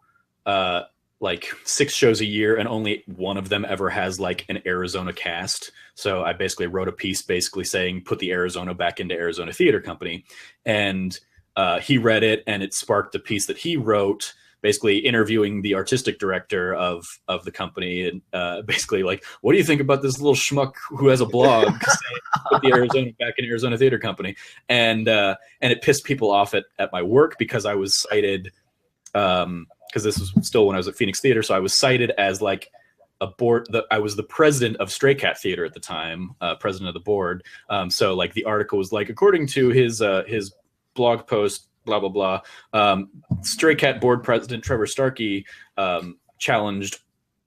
like 6 shows a year and only one of them ever has like an Arizona cast. So I basically wrote a piece basically saying, put the Arizona back into Arizona Theater Company. And he read it, and it sparked a piece that he wrote basically interviewing the artistic director of the company, and basically like, what do you think about this little schmuck who has a blog saying, put the Arizona back in Arizona Theater Company? And it pissed people off at my work because I was cited, because this was still when I was at Phoenix Theater, so I was cited as like I was the president of Stray Cat Theater at the time, president of the board. So like the article was like, according to his blog post, blah blah blah. Stray Cat board president Trevor Starkey challenged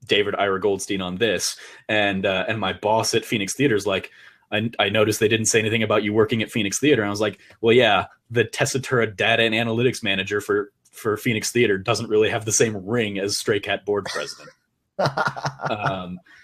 David Ira Goldstein on this, and my boss at Phoenix Theater is like, I noticed they didn't say anything about you working at Phoenix Theater. And I was like, well, yeah, the Tessitura data and analytics manager for Phoenix Theater doesn't really have the same ring as Stray Cat board president.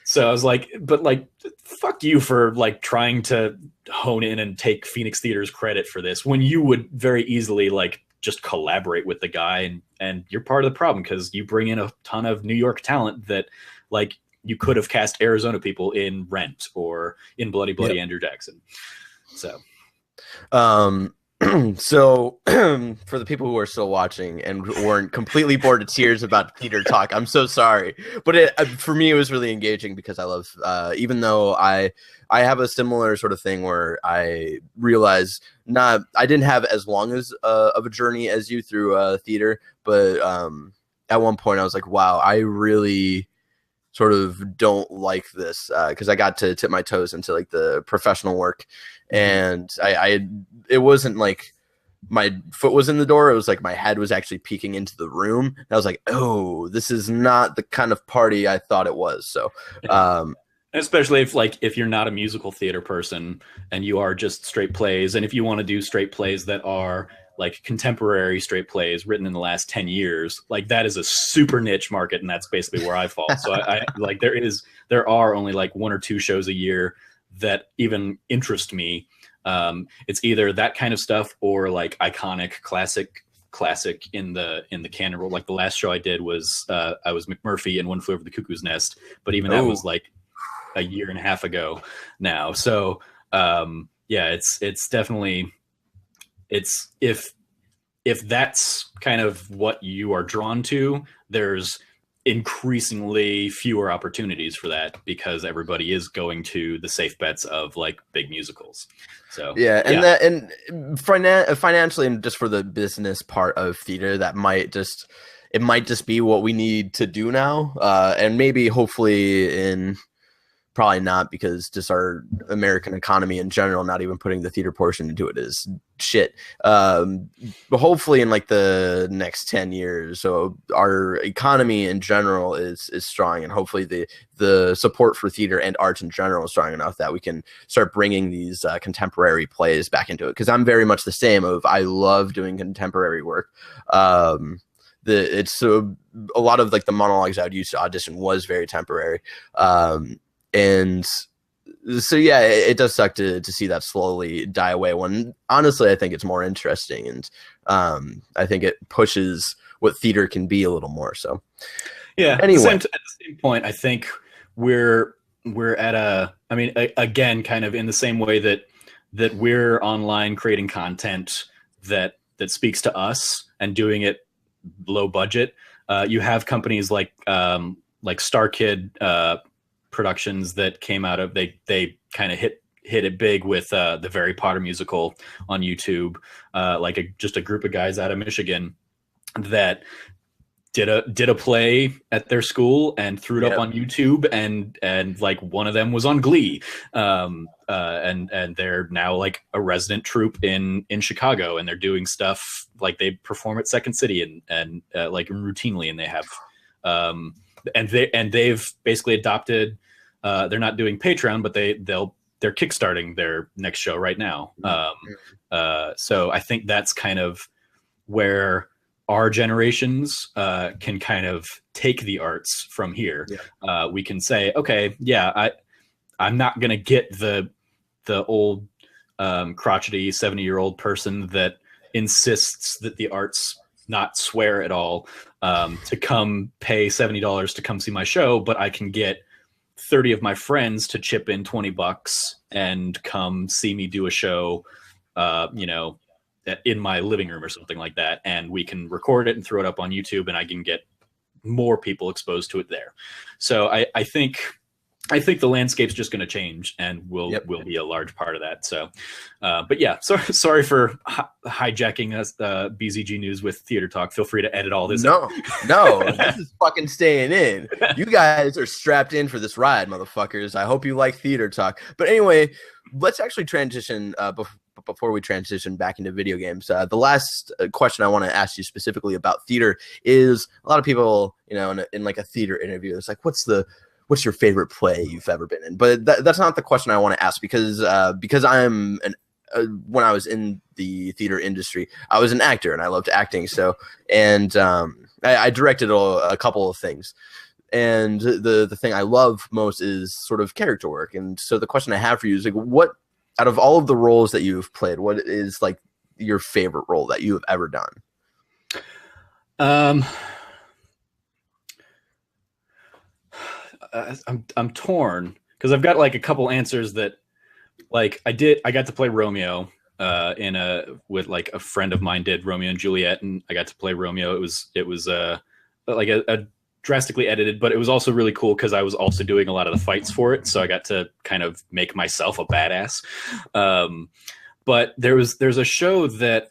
So I was like, but like, fuck you for like trying to hone in and take Phoenix Theater's credit for this when you would very easily like just collaborate with the guy, and you're part of the problem because you bring in a ton of New York talent that like you could have cast Arizona people in Rent or in Bloody Bloody Andrew Jackson. So, so for the people who are still watching and weren't completely bored to tears about theater talk, I'm so sorry. But for me, it was really engaging because I love, even though I have a similar sort of thing where I realize I didn't have as long as of a journey as you through theater, but at one point I was like, wow, I really sort of don't like this because I got to tip my toes into like the professional work, and it wasn't like my foot was in the door. It was like my head was actually peeking into the room. And I was like, oh, this is not the kind of party I thought it was. So, especially if you're not a musical theater person and you are just straight plays, and if you want to do straight plays that are like contemporary straight plays written in the last 10 years, like that is a super niche market, and that's basically where I fall. So I like there are only like 1 or 2 shows a year that even interest me. It's either that kind of stuff or like iconic classic in the canon role. Like the last show I did was I was McMurphy in One Flew Over the Cuckoo's Nest, but even that was like a year and a half ago now. So yeah, it's definitely, it's if that's kind of what you are drawn to, there's increasingly fewer opportunities for that because everybody is going to the safe bets of like big musicals. So and financially and just for the business part of theater, that might just be what we need to do now, and maybe hopefully in probably not, because just our American economy in general, not even putting the theater portion into it, is shit. But hopefully in like the next 10 years, so our economy in general is strong, and hopefully the support for theater and arts in general is strong enough that we can start bringing these contemporary plays back into it. Because I'm very much the same of, I love doing contemporary work. It's a lot of like the monologues I would use to audition was very temporary. And so, yeah, it does suck to see that slowly die away, when honestly, I think it's more interesting. And I think it pushes what theater can be a little more. So, yeah, anyway, at the same point, I think we're at again, kind of in the same way that we're online creating content that speaks to us and doing it low budget. You have companies like Star Kid Productions that came out of, they kind of hit it big with the Harry Potter musical on YouTube, just a group of guys out of Michigan that did a play at their school and threw it up on YouTube, and like one of them was on Glee, and they're now like a resident troupe in Chicago, and they're doing stuff like they perform at Second City and like routinely, and they have and they've basically adopted. They're not doing Patreon, but they're kickstarting their next show right now. So I think that's kind of where our generations can kind of take the arts from here. We can say, okay, yeah, I'm not gonna get the old crotchety 70-year-old person that insists that the arts not swear at all to come pay $70 to come see my show, but I can get 30 of my friends to chip in $20 and come see me do a show, in my living room or something like that. And we can record it and throw it up on YouTube, and I can get more people exposed to it there. So I think the landscape's just going to change, and will be a large part of that. So, but yeah, sorry for hijacking us, BzG News with theater talk. Feel free to edit all this. No, this is fucking staying in. You guys are strapped in for this ride, motherfuckers. I hope you like theater talk. But anyway, let's actually transition before we transition back into video games, the last question I want to ask you specifically about theater is a lot of people, in like a theater interview, it's like, what's your favorite play you've ever been in? But that's not the question I want to ask because I'm when I was in the theater industry, I was an actor and I loved acting. So, and I directed a couple of things. And the thing I love most is sort of character work. And so the question I have for you is like, what out of all of the roles that you've played, what is like your favorite role that you have ever done? I'm torn because I've got like a couple answers that like I got to play Romeo with like a friend of mine did Romeo and Juliet, and I got to play Romeo. It was like a drastically edited, but it was also really cool because I was also doing a lot of the fights for it, so I got to kind of make myself a badass. But there's a show that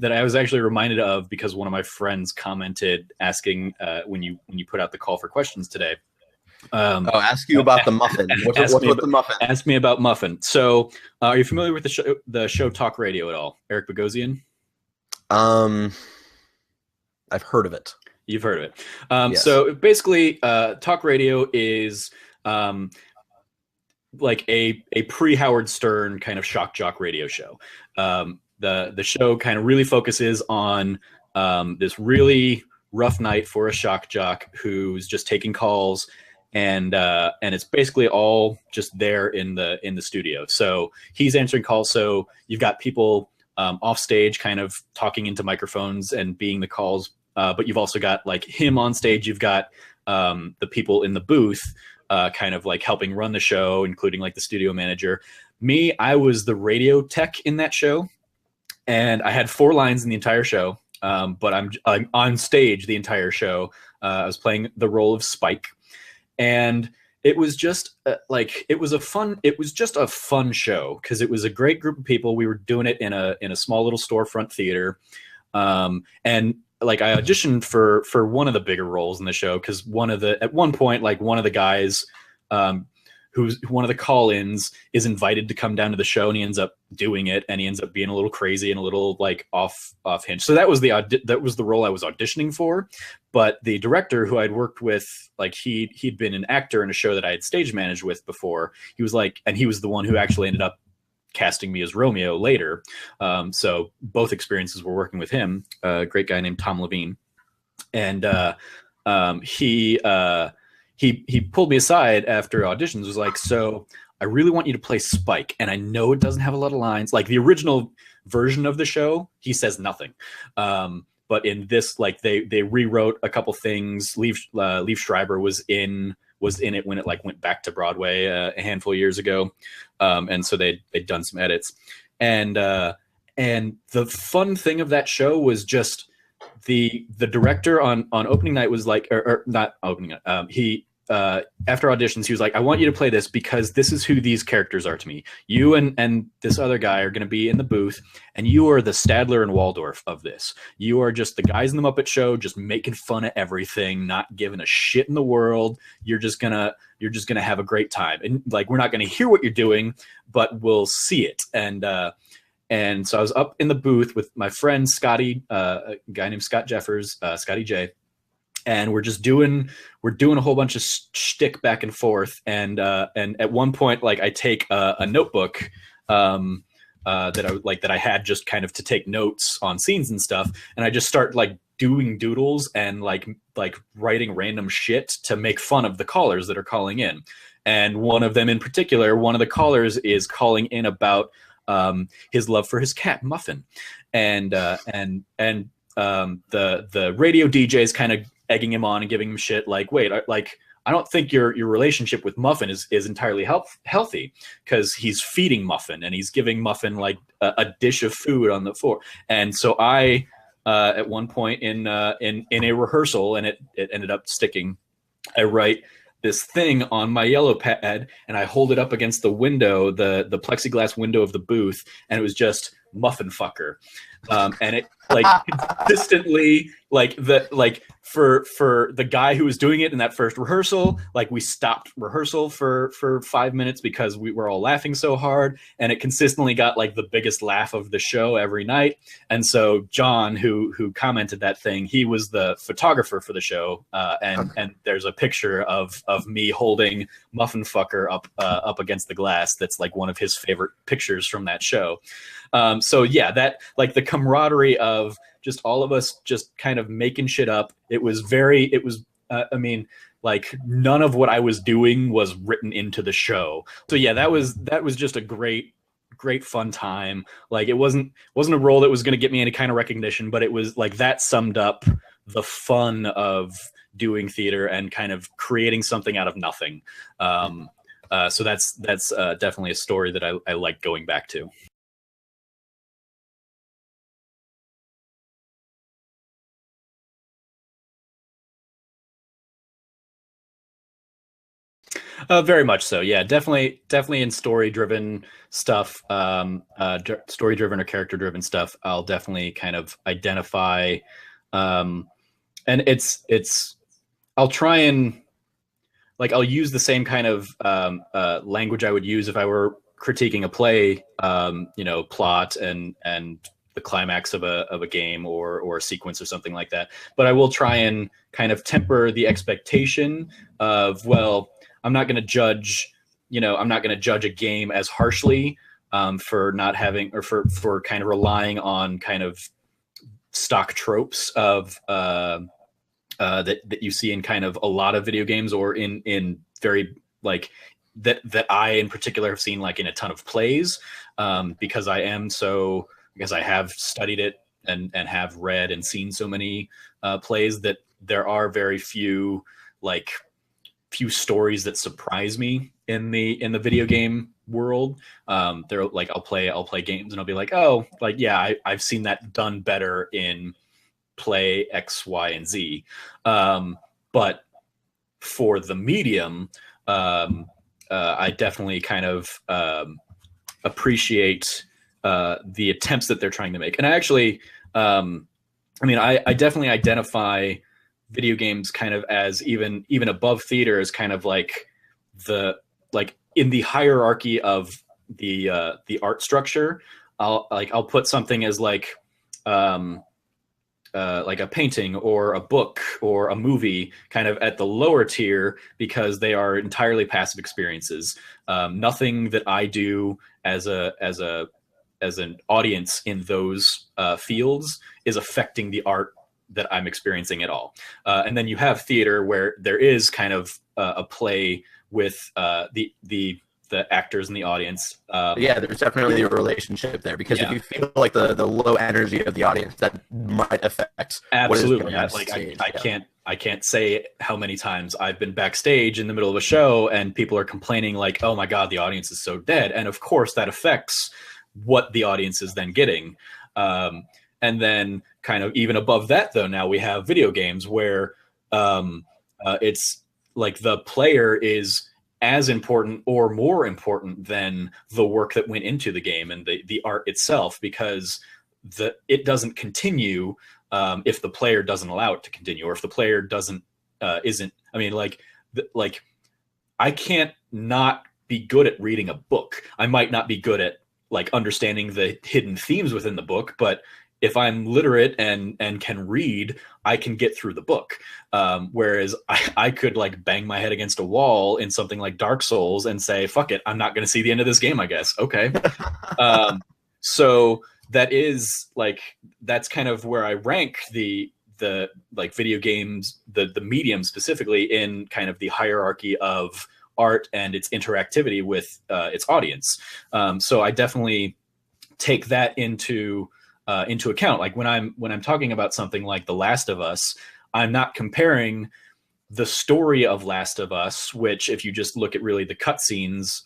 that I was actually reminded of because one of my friends commented asking when you put out the call for questions today. Ask you about the muffin. What's with the muffin? Ask me about muffin. So, are you familiar with the show Talk Radio at all? Eric Bogosian? I've heard of it. You've heard of it. Yes. So basically, Talk Radio is like a pre-Howard Stern kind of shock jock radio show. The show kind of really focuses on this really rough night for a shock jock who's just taking calls, and it's basically all just there in the studio. So he's answering calls. So you've got people off stage kind of talking into microphones and being the calls. But you've also got like him on stage. You've got the people in the booth kind of like helping run the show, including like the studio manager. Me, I was the radio tech in that show, and I had 4 lines in the entire show. But I'm on stage the entire show. I was playing the role of Spike, and it was just it was just a fun show because it was a great group of people. We were doing it in a small little storefront theater, and like I auditioned for one of the bigger roles in the show because at one point one of the guys who's one of the call-ins is invited to come down to the show, and he ends up doing it, and he ends up being a little crazy and a little like off hinge. So that was the role I was auditioning for. But the director who I'd worked with, like he'd been an actor in a show that I had stage managed with before. He was like, and he was the one who actually ended up casting me as Romeo later. So both experiences were working with him, a great guy named Tom Levine. And he pulled me aside after auditions, was like, so I really want you to play Spike. And I know it doesn't have a lot of lines. Like the original version of the show, he says nothing. But in this, like they rewrote a couple things. Liev Schreiber was in it when it like went back to Broadway a handful of years ago. And so they'd done some edits. And the fun thing of that show was just the director on opening night was like, or not opening night. He after auditions, he was like, I want you to play this because this is who these characters are to me. You and this other guy are going to be in the booth, and you are the Stadler and Waldorf of this. You are just the guys in the Muppet Show, just making fun of everything, not giving a shit in the world. You're just gonna have a great time, and like we're not gonna hear what you're doing, but we'll see it. And so I was up in the booth with my friend Scotty, a guy named Scott Jeffers, Scotty J. And we're doing a whole bunch of shtick back and forth. And at one point, like I take a notebook that I had just kind of to take notes on scenes and stuff. And I just start like doing doodles and like writing random shit to make fun of the callers that are calling in. And one of them in particular, one of the callers is calling in about his love for his cat Muffin. And the radio DJ is kind of egging him on and giving him shit like, wait, like I don't think your relationship with Muffin is entirely healthy because he's feeding Muffin and he's giving Muffin like a dish of food on the floor. And so I at one point in a rehearsal, and it ended up sticking, I write this thing on my yellow pad and I hold it up against the window, the plexiglass window of the booth, and it was just muffin fucker. And it like consistently for the guy who was doing it in that first rehearsal, like we stopped rehearsal for 5 minutes because we were all laughing so hard, and it consistently got like the biggest laugh of the show every night. And so John, who commented that thing, he was the photographer for the show, and there's a picture of me holding muffin fucker up against the glass. That's like one of his favorite pictures from that show. So yeah, that like the camaraderie of just all of us just kind of making shit up. I mean, like none of what I was doing was written into the show. So yeah, that was just a great fun time. Like it wasn't a role that was going to get me any kind of recognition, but it was like that summed up the fun of doing theater and kind of creating something out of nothing. So that's definitely a story that I like going back to. Very much so. Yeah, definitely in story-driven stuff, story-driven or character-driven stuff. I'll definitely kind of identify, and I'll try and like I'll use the same kind of language I would use if I were critiquing a play, plot and the climax of a game or a sequence or something like that. But I will try and kind of temper the expectation of, well, I'm not going to judge a game as harshly for not having or for kind of relying on kind of stock tropes of that you see in kind of a lot of video games or in very like that I in particular have seen like in a ton of plays because I have studied it and have read and seen so many plays that there are very few stories that surprise me in the video game world. They're like I'll play games and I'll be like, oh, like yeah, I've seen that done better in play X, Y, and Z. But for the medium, I definitely kind of appreciate the attempts that they're trying to make. And I actually, I definitely identify video games kind of as even above theater as kind of like in the hierarchy of the art structure. I'll put something as like a painting or a book or a movie kind of at the lower tier because they are entirely passive experiences. Nothing that I do as an audience in those fields is affecting the art that I'm experiencing at all. And then you have theater where there is kind of a play with the actors and the audience. Yeah, there's definitely a relationship there because if you feel like the low energy of the audience, that might affect. Absolutely. I can't say how many times I've been backstage in the middle of a show and people are complaining like, oh my God, the audience is so dead. And of course that affects what the audience is then getting. And then kind of even above that, though, now we have video games where it's like the player is as important or more important than the work that went into the game and the art itself, because it doesn't continue if the player doesn't allow it to continue, or if the player doesn't isn't. I mean, like I can't not be good at reading a book. I might not be good at like understanding the hidden themes within the book, but if I'm literate and can read, I can get through the book. Whereas I could like bang my head against a wall in something like Dark Souls and say, fuck it, I'm not going to see the end of this game, I guess. Okay. So that is like, that's kind of where I rank the like video games, the medium specifically in kind of the hierarchy of art and its interactivity with its audience. So I definitely take that into account. Like when I'm talking about something like The Last of Us, I'm not comparing the story of Last of Us, which if you just look at really the cutscenes,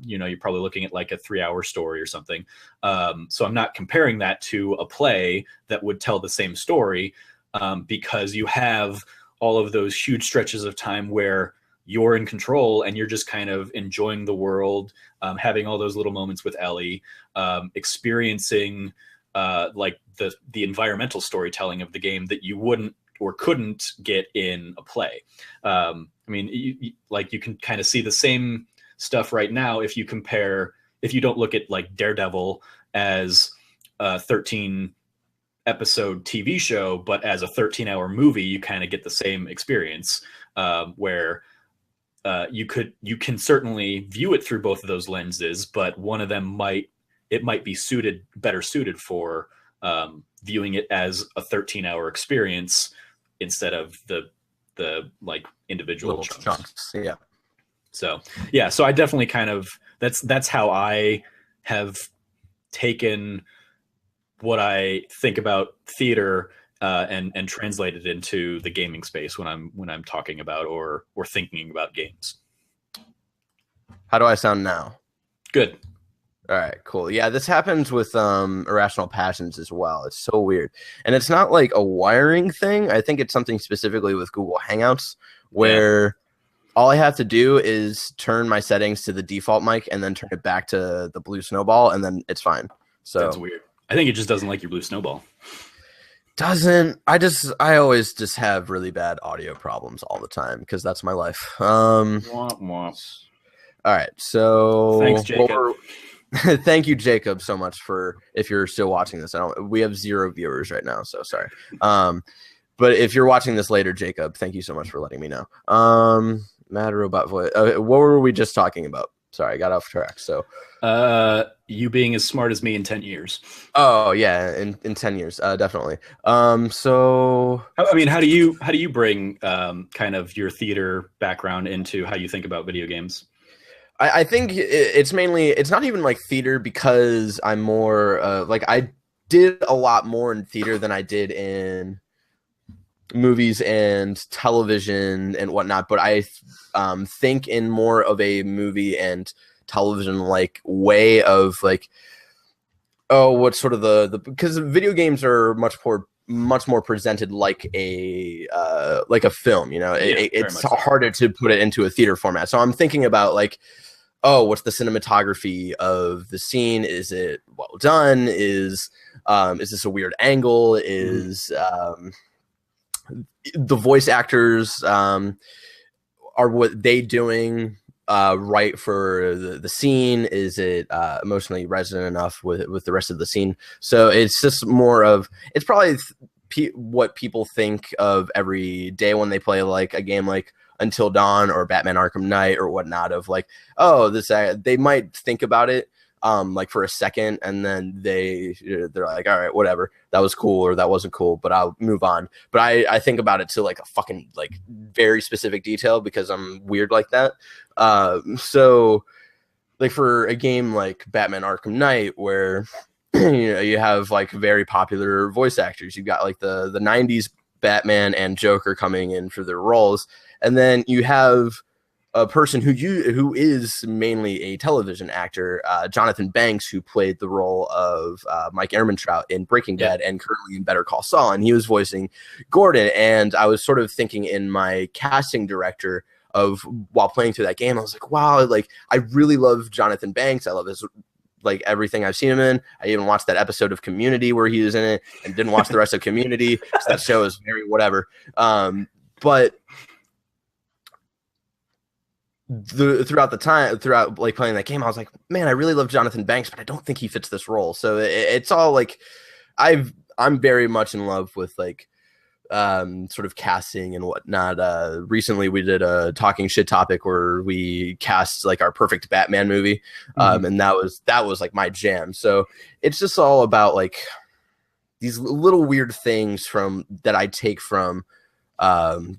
you're probably looking at like a 3-hour story or something. So I'm not comparing that to a play that would tell the same story, because you have all of those huge stretches of time where you're in control and you're just kind of enjoying the world, having all those little moments with Ellie, experiencing like the environmental storytelling of the game that you wouldn't or couldn't get in a play. I mean, you can kind of see the same stuff right now if you don't look at like Daredevil as a 13 episode TV show, but as a 13-hour movie, you kind of get the same experience, where you can certainly view it through both of those lenses, but one of them might be better suited for viewing it as a 13-hour experience instead of the like individual chunks. Yeah. So I definitely kind of that's how I have taken what I think about theater and translate it into the gaming space when I'm talking about or thinking about games. How do I sound now? Good. All right, cool. Yeah, this happens with Irrational Passions as well. It's so weird. And it's not like a wiring thing. I think it's something specifically with Google Hangouts where all I have to do is turn my settings to the default mic and then turn it back to the blue snowball, and then it's fine. So that's weird. I think it just doesn't like your blue snowball. I always just have really bad audio problems all the time because that's my life. Womp womp. All right, so thanks, Jacob. Thank you, Jacob, so much for if you're still watching this. We have 0 viewers right now, so sorry. But if you're watching this later, Jacob, thank you so much for letting me know. Mad Robot Voice. What were we just talking about? Sorry, I got off track. So, you being as smart as me in 10 years. Oh yeah, in 10 years, definitely. So I mean, how do you bring kind of your theater background into how you think about video games? I think it's not even like theater because I'm more like I did a lot more in theater than I did in movies and television and whatnot. But I think in more of a movie and television like way of like, what's sort of the because video games are much more presented like a film, you know. It's harder to put it into a theater format. So I'm thinking about like, what's the cinematography of the scene? Is it well done? Is this a weird angle? Is the voice actors are what they doing right for the scene? Is it emotionally resonant enough with the rest of the scene? So it's just more of, it's probably what people think of every day when they play like a game like Until Dawn or Batman Arkham Knight or whatnot, of like, they might think about it like for a second, and then they're like, all right, whatever, that was cool or that wasn't cool, but I'll move on. But I think about it to like a fucking like very specific detail because I'm weird like that. So like for a game like Batman Arkham Knight, where you have like very popular voice actors, you've got like the 90s Batman and Joker coming in for their roles, and then you have a person who is mainly a television actor, Jonathan Banks, who played the role of Mike Ehrmantraut in Breaking Bad and currently in Better Call Saul, and he was voicing Gordon. And I was sort of thinking in my casting director of while playing through that game, I was like, wow, like I really love Jonathan Banks. I love his like everything I've seen him in. I even watched that episode of Community where he was in it, and didn't watch the rest of Community. So that show is very whatever. But throughout like playing that game, I was like, man, I really love Jonathan Banks, but I don't think he fits this role. So it's all like, I'm very much in love with like sort of casting and whatnot. Recently we did a talking shit topic where we cast like our perfect Batman movie, and that was like my jam. So it's just all about like these little weird things that I take from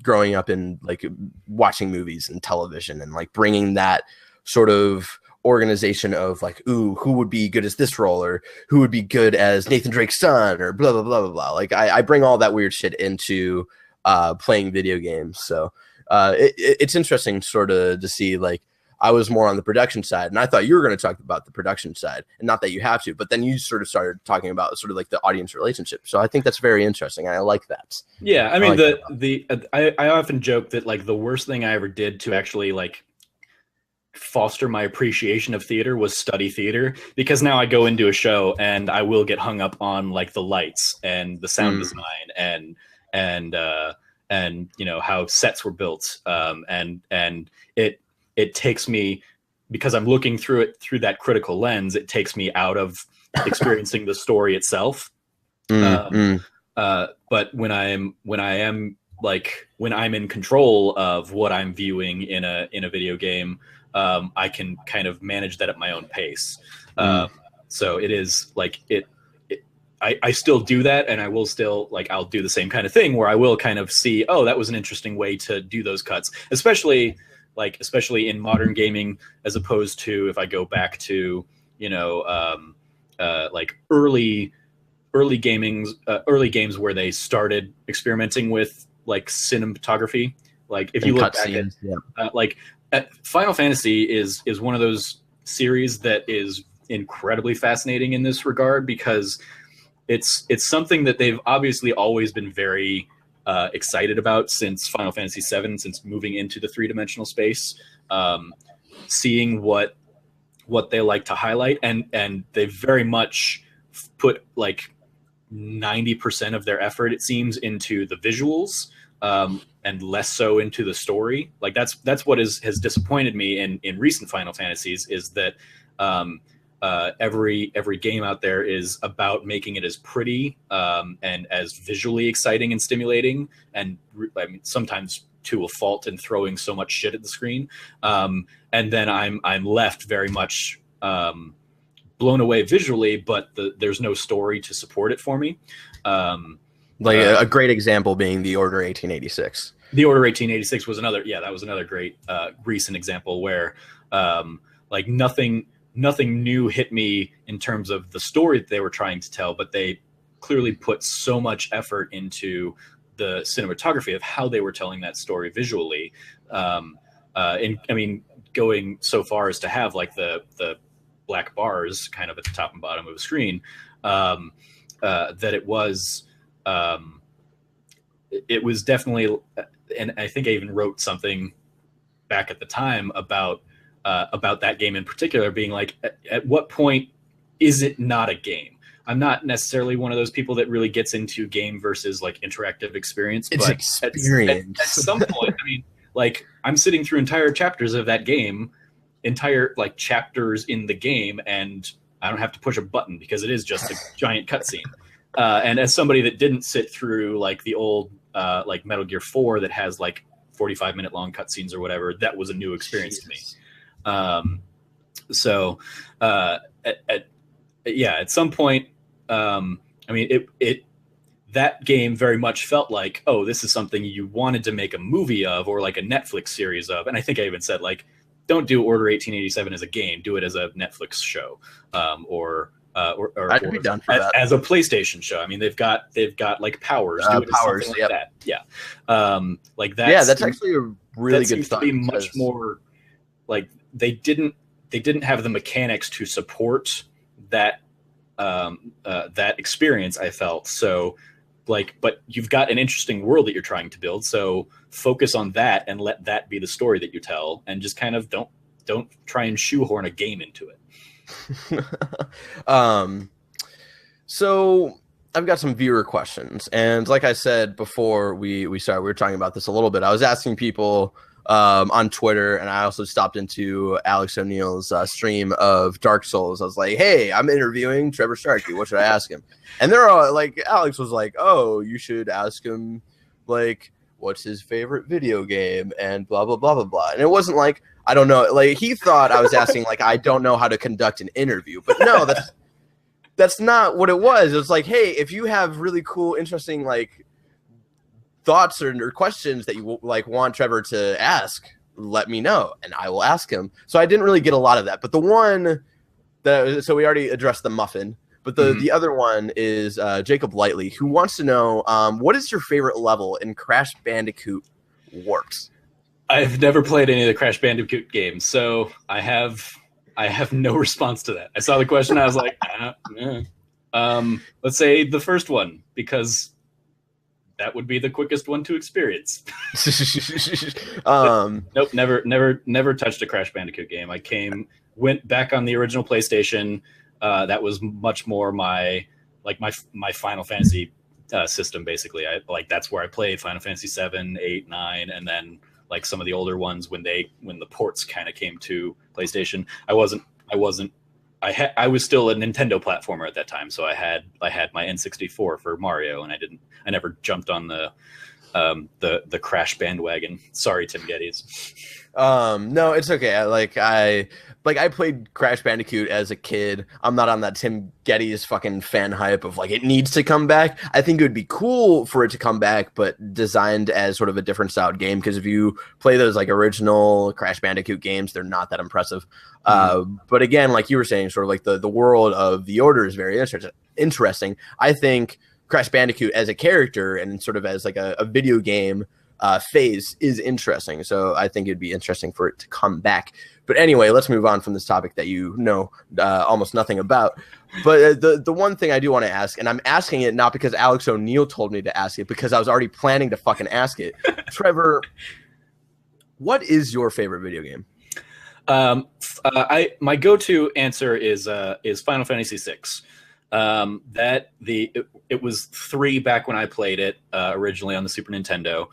growing up in like watching movies and television, and like bringing that sort of organization of like, ooh, who would be good as this role, or who would be good as Nathan Drake's son, or blah blah blah blah blah. Like I bring all that weird shit into playing video games. So it's interesting sort of to see like, I was more on the production side, and I thought you were going to talk about the production side, and not that you have to, but then you sort of started talking about sort of like the audience relationship. So I think that's very interesting. I like that. Yeah, I mean, I I often joke that like the worst thing I ever did to actually like foster my appreciation of theater was study theater, because now I go into a show and I will get hung up on like the lights and the sound design and how sets were built, and it takes me, because I'm looking through it through that critical lens, it takes me out of experiencing the story itself. But when I'm in control of what I'm viewing in a video game, I can kind of manage that at my own pace. So it is like I still do that, and I will still I'll do the same kind of thing where I will kind of see, oh, that was an interesting way to do those cuts, especially in modern gaming, as opposed to if I go back to early games where they started experimenting with like cinematography. Like if you look back at Final Fantasy is one of those series that is incredibly fascinating in this regard, because it's something that they've obviously always been very excited about since Final Fantasy VII, since moving into the three-dimensional space, seeing what they like to highlight, and they very much put like 90% of their effort, it seems, into the visuals, and less so into the story. Like that's what has disappointed me in recent Final Fantasies, is that every game out there is about making it as pretty and as visually exciting and stimulating, and I mean sometimes to a fault, and throwing so much shit at the screen, and then I'm left very much blown away visually, but there's no story to support it for me. A great example being the Order 1886. The Order 1886 was another great recent example where nothing new hit me in terms of the story that they were trying to tell, but they clearly put so much effort into the cinematography of how they were telling that story visually. And I mean, going so far as to have like the black bars kind of at the top and bottom of the screen, that it was definitely, and I think I even wrote something back at the time about that game in particular, being like, at what point is it not a game? I'm not necessarily one of those people that really gets into game versus like interactive experience, it's but experience. At some point, I mean, like I'm sitting through entire chapters of that game, entire like chapters in the game, and I don't have to push a button because it is just a giant cutscene. And as somebody that didn't sit through like the old like Metal Gear 4 that has like 45-minute long cutscenes or whatever, that was a new experience to me. At some point, I mean, that game very much felt like, oh, this is something you wanted to make a movie of, or like a Netflix series of. And I think I even said, like, don't do Order 1887 as a game, do it as a Netflix show, or I'd be done for that. As a PlayStation show. I mean, they've got like Powers, do it as Powers, something like that. Yeah, like that. Yeah, that's actually a really good thought. To be much more like they didn't have the mechanics to support that that experience, I felt. So like, but you've got an interesting world that you're trying to build, so focus on that and let that be the story that you tell, and just kind of don't try and shoehorn a game into it. So I've got some viewer questions, and like I said before we started, we were talking about this a little bit. I was asking people on Twitter, and I also stopped into Alex O'Neill's stream of Dark Souls. I was like, hey, I'm interviewing Trevor Starkey, what should I ask him? And they're all like, Alex was like, oh, you should ask him like what's his favorite video game and blah blah blah blah blah. And it wasn't like, I don't know, like he thought I was asking like I don't know how to conduct an interview, but no, that's not what it was. It was like, hey, if you have really cool, interesting like thoughts or questions that you like want Trevor to ask, let me know and I will ask him. So I didn't really get a lot of that, but the one that, so we already addressed the muffin, but the other one is Jacob Lightly, who wants to know what is your favorite level in Crash Bandicoot Warps? I've never played any of the Crash Bandicoot games, so I have no response to that. I saw the question, I was like, let's say the first one, because that would be the quickest one to experience. Nope, never touched a Crash Bandicoot game. Went back on the original PlayStation. That was much more my Final Fantasy system, basically. That's where I played Final Fantasy 7, 8, 9, and then like some of the older ones when the ports kind of came to PlayStation. I was still a Nintendo platformer at that time, so I had my N64 for Mario, and I never jumped on the Crash bandwagon. Sorry, Tim Geddes. No, it's okay. I played Crash Bandicoot as a kid. I'm not on that Tim Geddes fucking fan hype of like it needs to come back. I think it would be cool for it to come back, but designed as sort of a different style game. Because if you play those like original Crash Bandicoot games, they're not that impressive. But again, like you were saying, sort of like the world of the Order is very interesting. I think Crash Bandicoot as a character and sort of as like a video game phase is interesting. So I think it'd be interesting for it to come back. But anyway, let's move on from this topic that you know almost nothing about. But the one thing I do want to ask, and I'm asking it not because Alex O'Neill told me to ask it, because I was already planning to fucking ask it. Trevor, what is your favorite video game? My go-to answer is Final Fantasy VI. It was 3 back when I played it originally on the Super Nintendo,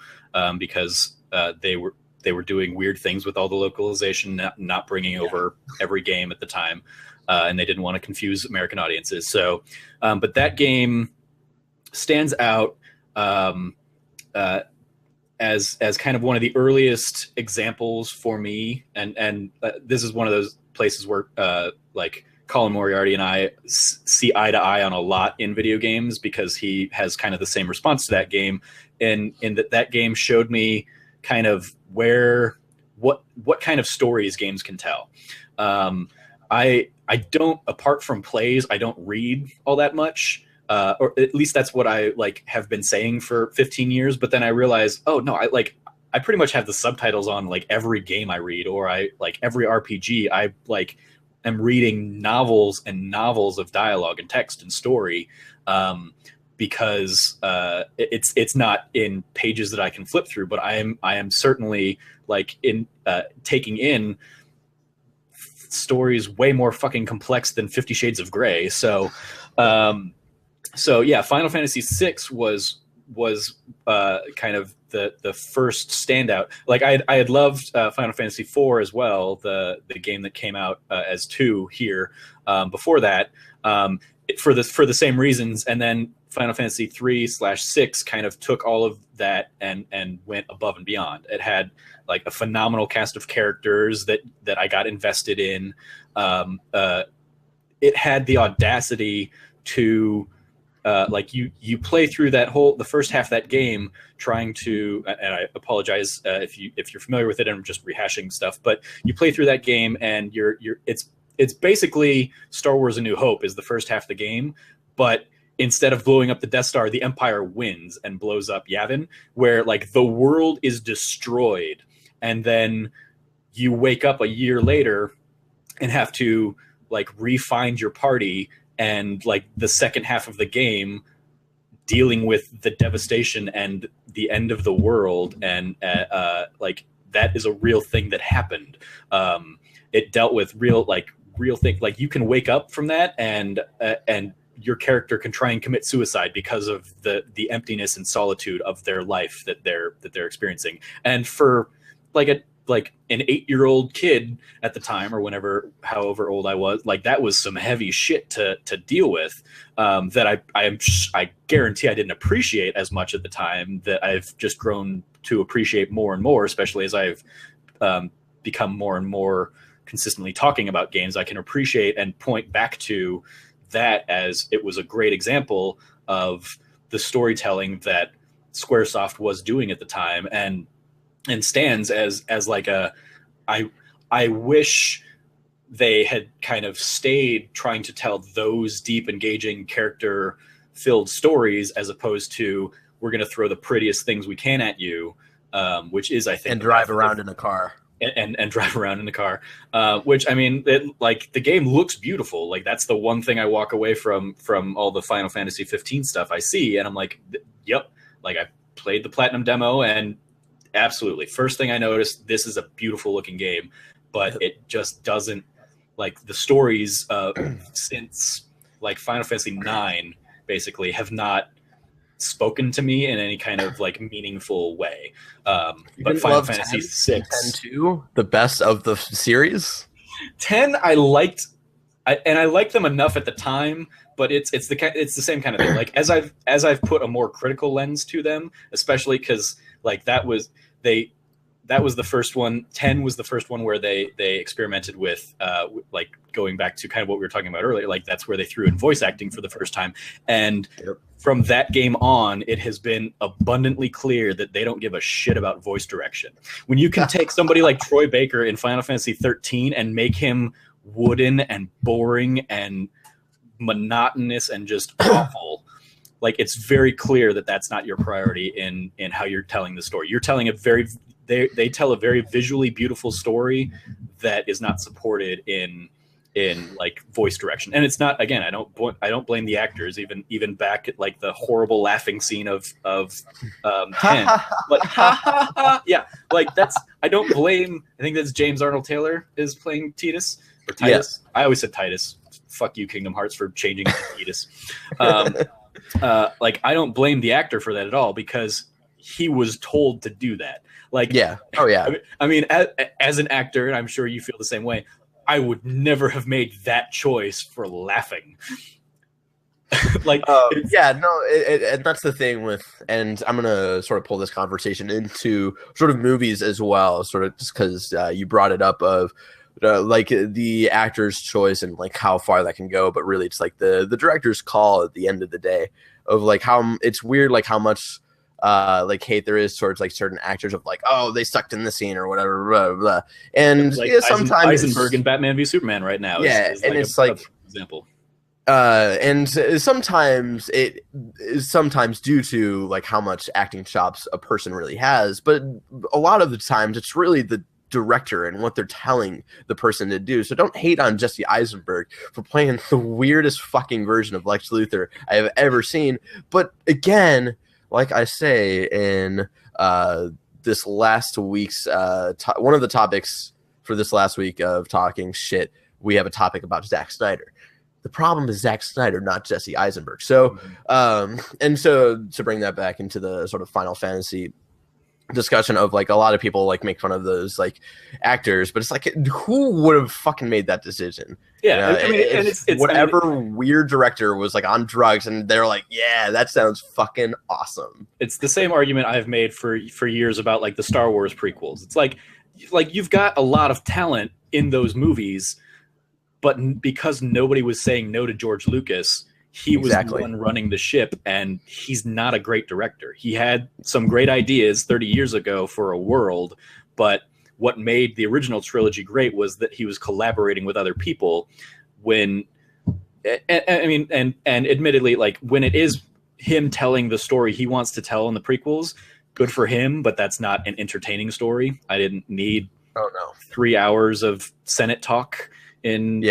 because they were doing weird things with all the localization, not bringing over every game at the time, and they didn't want to confuse American audiences. So, but that game stands out as kind of one of the earliest examples for me, and this is one of those places where like Colin Moriarty and I see eye to eye on a lot in video games, because he has kind of the same response to that game, and in that game showed me kind of what kind of stories games can tell. I don't, apart from plays, I don't read all that much, or at least that's what I have been saying for 15 years. But then I realized, oh no, I pretty much have the subtitles on like every game I read, or every RPG. I am reading novels and novels of dialogue and text and story, because it's not in pages that I can flip through, but I am certainly taking in stories way more fucking complex than 50 Shades of Grey. So yeah, Final Fantasy VI was kind of the first standout. Like I had loved Final Fantasy IV as well, the game that came out as 2 here before that, for the same reasons. And then Final Fantasy 3/6 kind of took all of that and went above and beyond. It had like a phenomenal cast of characters that I got invested in. It had the audacity to you play through the first half of that game trying to, and I apologize if you're familiar with it and I'm just rehashing stuff, but you play through that game and it's basically Star Wars: A New Hope is the first half of the game, but instead of blowing up the Death Star, the Empire wins and blows up Yavin, where the world is destroyed, and then you wake up a year later and have to re-find your party, and the second half of the game dealing with the devastation and the end of the world, and that is a real thing that happened. It dealt with real thing. You can wake up from that and your character can try and commit suicide because of the emptiness and solitude of their life that they're experiencing. And for an 8-year-old kid at the time, or however old I was, that was some heavy shit to deal with, that I guarantee I didn't appreciate as much at the time, that I've just grown to appreciate more and more, especially as I've become more and more consistently talking about games. I can appreciate and point back to that as it was a great example of the storytelling that Squaresoft was doing at the time, and stands as I wish they had kind of stayed trying to tell those deep, engaging, character-filled stories, as opposed to, we're going to throw the prettiest things we can at you, which is, I think, and drive around in a car. And drive around in the car, which, I mean, like, the game looks beautiful. Like, that's the one thing I walk away from all the Final Fantasy 15 stuff I see, and I'm like, yep. Like, I played the Platinum demo, and absolutely, first thing I noticed, this is a beautiful looking game, but it just doesn't, like, the stories since, like, Final Fantasy 9 basically have not spoken to me in any kind of, like, meaningful way. But Final Fantasy 6, 10 too, the best of the series. 10 I liked, and I liked them enough at the time, but it's the same kind of thing. Like, as I've put a more critical lens to them, especially because, like, that was the first one. 10 was the first one where they experimented with like, going back to kind of what we were talking about earlier. Like, that's where they threw in voice acting for the first time. And from that game on, it has been abundantly clear that they don't give a shit about voice direction. When you can take somebody like Troy Baker in Final Fantasy 13 and make him wooden and boring and monotonous and just awful, like, it's very clear that that's not your priority in how you're telling the story. You're telling they tell a very visually beautiful story that is not supported in like voice direction. And it's not, again, I don't blame the actors, even back at, like, the horrible laughing scene of 10. Like, yeah, like, that's, I don't blame, I think that's James Arnold Taylor is playing Titus or Titus. Yeah. I always said Titus. Fuck you, Kingdom Hearts, for changing it to Titus. Like, I don't blame the actor for that at all, because he was told to do that. Like, yeah. Oh, yeah. I mean, as an actor, and I'm sure you feel the same way, I would never have made that choice for laughing. Like, yeah, no, and that's the thing with, and I'm gonna sort of pull this conversation into sort of movies as well, sort of just because you brought it up of like the actor's choice and, like, how far that can go, but really it's like the director's call at the end of the day of, like, how it's weird, like, how much like hate there is towards, like, certain actors of, like, oh, they sucked in the scene or whatever, blah, blah, blah. And like, yeah, sometimes Eisenberg in Batman v Superman right now. Yeah, is and like it's like example. And sometimes it is sometimes due to, like, how much acting chops a person really has, but a lot of the times it's really the director and what they're telling the person to do. So don't hate on Jesse Eisenberg for playing the weirdest fucking version of Lex Luthor I have ever seen. But again, like I say in this last week's one of the topics for this last week of talking shit, we have a topic about Zack Snyder. The problem is Zack Snyder, not Jesse Eisenberg. So, and so to bring that back into the sort of Final Fantasy discussion of, like, a lot of people, like, make fun of those, like, actors, but it's like, who would have fucking made that decision? Yeah, you know, I mean, and it's whatever weird director was, like, on drugs, and they're like, yeah, that sounds fucking awesome. It's the same argument I've made for years about, like, the Star Wars prequels. It's like you've got a lot of talent in those movies, but because nobody was saying no to George Lucas, he was the one running the ship, and he's not a great director. He had some great ideas 30 years ago for a world, but what made the original trilogy great was that he was collaborating with other people. When, I mean, and admittedly, like, when it is him telling the story he wants to tell in the prequels, good for him, but that's not an entertaining story. I didn't need 3 hours of Senate talk in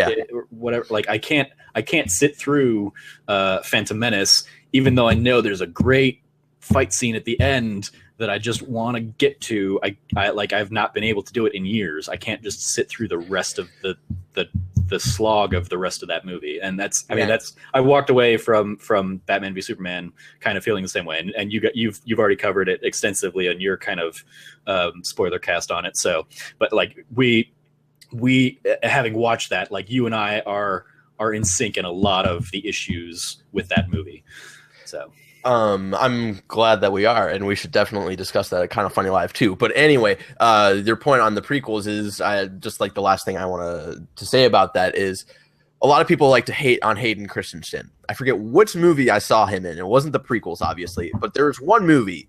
whatever. Like, I can't sit through Phantom Menace, even though I know there's a great fight scene at the end that I just want to get to. I've not been able to do it in years. I can't just sit through the rest of the slog of the rest of that movie. And that's, I mean, I walked away from Batman v Superman kind of feeling the same way. And you've already covered it extensively on your kind of spoiler cast on it. So, but, like, we having watched that, like, you and I are in sync in a lot of the issues with that movie. So I'm glad that we are, and we should definitely discuss that at Kind of Funny Live too. But anyway, your point on the prequels is just, like, the last thing I want to say about that is a lot of people like to hate on Hayden Christensen. I forget which movie I saw him in. It wasn't the prequels, obviously, but there was one movie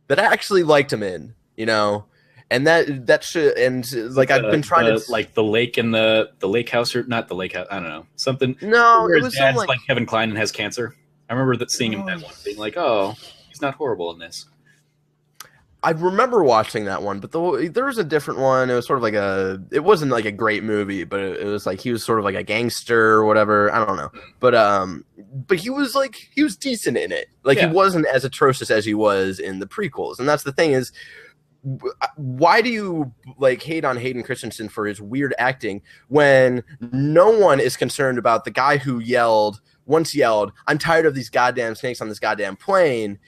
that I actually liked him in, you know. And that should, and, like, I've been trying to, like, the lake in the lake house, or not the lake house, I don't know, something. No, where it his was dad's like Kevin Kline and has cancer. I remember seeing him in that one, being like, oh, he's not horrible in this. I remember watching that one, but there was a different one. It was sort of like it wasn't like a great movie, but it was like he was sort of like a gangster or whatever. I don't know, but he was decent in it. Like he Yeah. wasn't as atrocious as he was in the prequels, and that's the thing is, why do you like hate on Hayden Christensen for his weird acting when no one is concerned about the guy who once yelled, "I'm tired of these goddamn snakes on this goddamn plane,"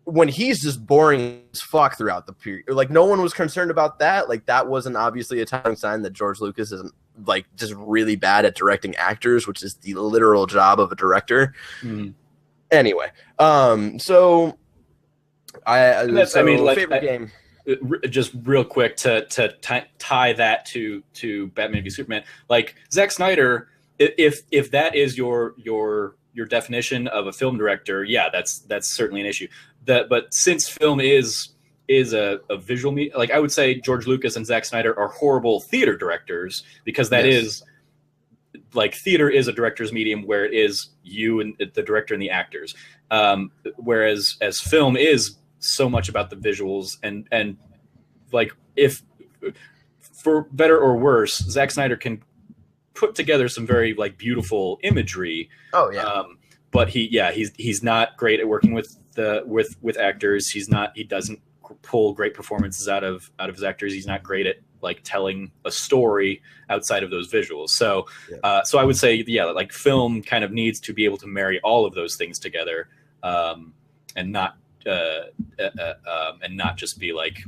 when he's just boring as fuck throughout the period. Like no one was concerned about that. Like that wasn't obviously a telling sign that George Lucas isn't like just really bad at directing actors, which is the literal job of a director. Anyway, so favorite game. Just real quick to tie that to Batman v Superman, like Zack Snyder, if that is your definition of a film director, yeah, that's certainly an issue. But since film is a visual medium, like I would say George Lucas and Zack Snyder are horrible theater directors, because that is like theater is a director's medium where it is you and the director and the actors, whereas as film is so much about the visuals and like, if for better or worse, Zack Snyder can put together some very like beautiful imagery. Oh yeah. But he's not great at working with actors. He doesn't pull great performances out of his actors. He's not great at like telling a story outside of those visuals. So so I would say like film kind of needs to be able to marry all of those things together, and not just be like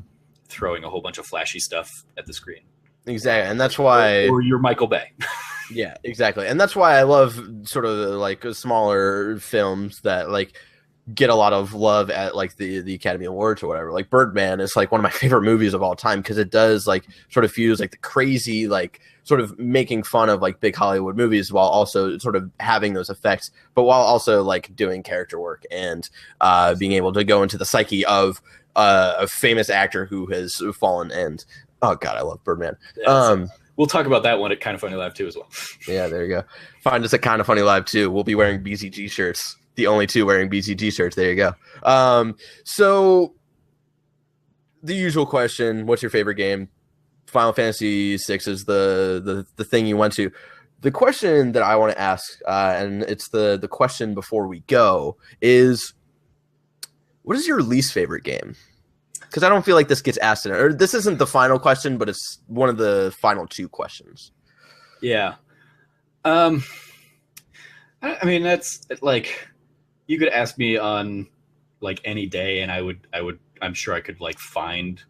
throwing a whole bunch of flashy stuff at the screen. Exactly, and that's why or you're Michael Bay. Yeah, exactly. And that's why I love sort of like smaller films that like get a lot of love at like the Academy Awards or whatever. Like Birdman is like one of my favorite movies of all time, because it does like sort of fuse like the crazy, like sort of making fun of like big Hollywood movies while also sort of having those effects, but while also like doing character work and being able to go into the psyche of a famous actor who has fallen. And oh god, I love Birdman. We'll talk about that one at Kind of Funny Live too as well. Yeah, there you go. Find us at Kind of Funny Live too. We'll be wearing BzG shirts. The only two wearing BzG shirts. There you go. So the usual question: what's your favorite game? Final Fantasy VI is the thing you went to. The question that I want to ask, and it's the question before we go, is what is your least favorite game? Because I don't feel like this gets asked in it. Or this isn't the final question, but it's one of the final two questions. Yeah. I mean, that's like, you could ask me on like any day and I'm sure I could like find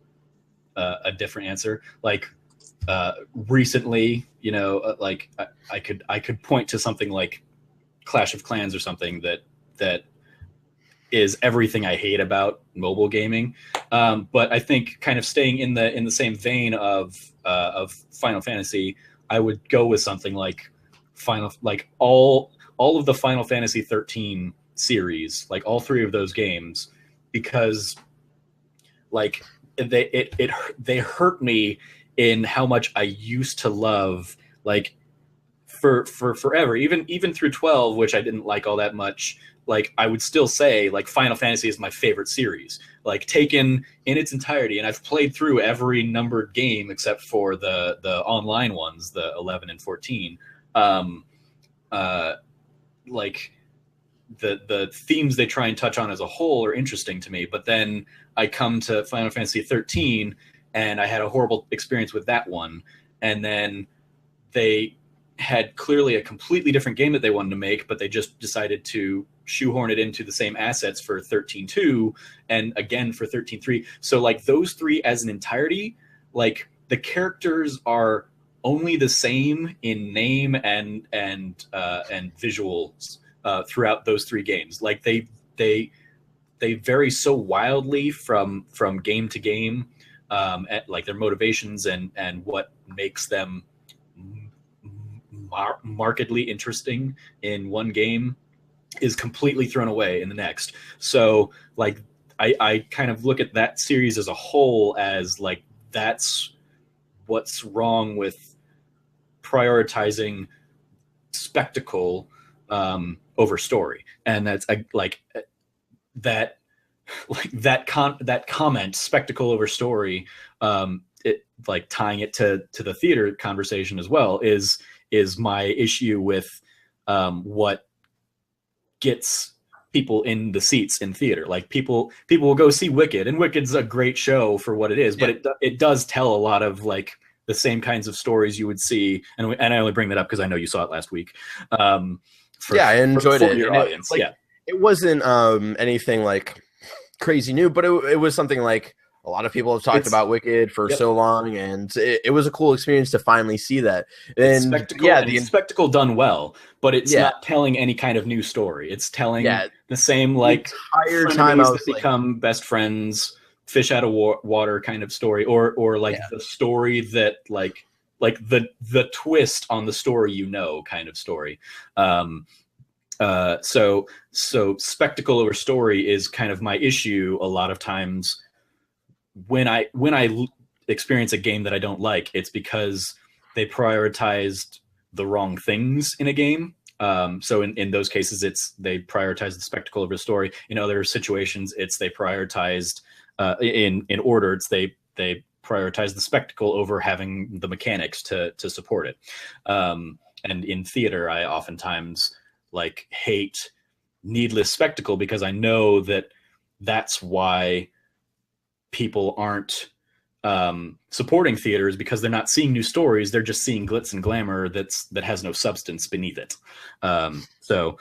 a different answer. Like recently, like I could point to something like Clash of Clans or something that is everything I hate about mobile gaming. But I think kind of staying in the same vein of Final Fantasy, I would go with something like all of the Final Fantasy 13 series, like all three of those games, because like they hurt me in how much I used to love, like for forever, even through 12, which I didn't like all that much. Like I would still say like Final Fantasy is my favorite series, like taken in its entirety. And I've played through every numbered game except for the online ones, the 11 and 14. Like the themes they try and touch on as a whole are interesting to me. But then I come to Final Fantasy 13 and I had a horrible experience with that one. And then they had clearly a completely different game that they wanted to make, but they just decided to shoehorn it into the same assets for 13.2 and again for 13.3. So like those three as an entirety, like the characters are only the same in name and visuals throughout those three games. Like they vary so wildly from game to game, at like their motivations and what makes them markedly interesting in one game is completely thrown away in the next. So like I kind of look at that series as a whole as like that's what's wrong with prioritizing spectacle over story. And that's like that like that comment, spectacle over story, it like tying it to the theater conversation as well is my issue with what gets people in the seats in theater. Like people will go see Wicked, and Wicked's a great show for what it is, but it does tell a lot of like the same kinds of stories you would see. And I only bring that up because I know you saw it last week. I enjoyed it. Your audience, it wasn't anything like crazy new, but it was something like a lot of people have talked about Wicked for so long, and it was a cool experience to finally see that. And the spectacle done well, but it's not telling any kind of new story. It's telling the same like entire time that become best friends, fish out of water kind of story, or like the story that like the twist on the story, kind of story. So spectacle over story is kind of my issue a lot of times. When I experience a game that I don't like, it's because they prioritized the wrong things in a game. So in those cases, they prioritize the spectacle over the story. In other situations, they prioritized in order. They prioritize the spectacle over having the mechanics to support it. And in theater, I oftentimes like hate needless spectacle because I know that's why people aren't supporting theaters, because they're not seeing new stories. They're just seeing glitz and glamour that has no substance beneath it. So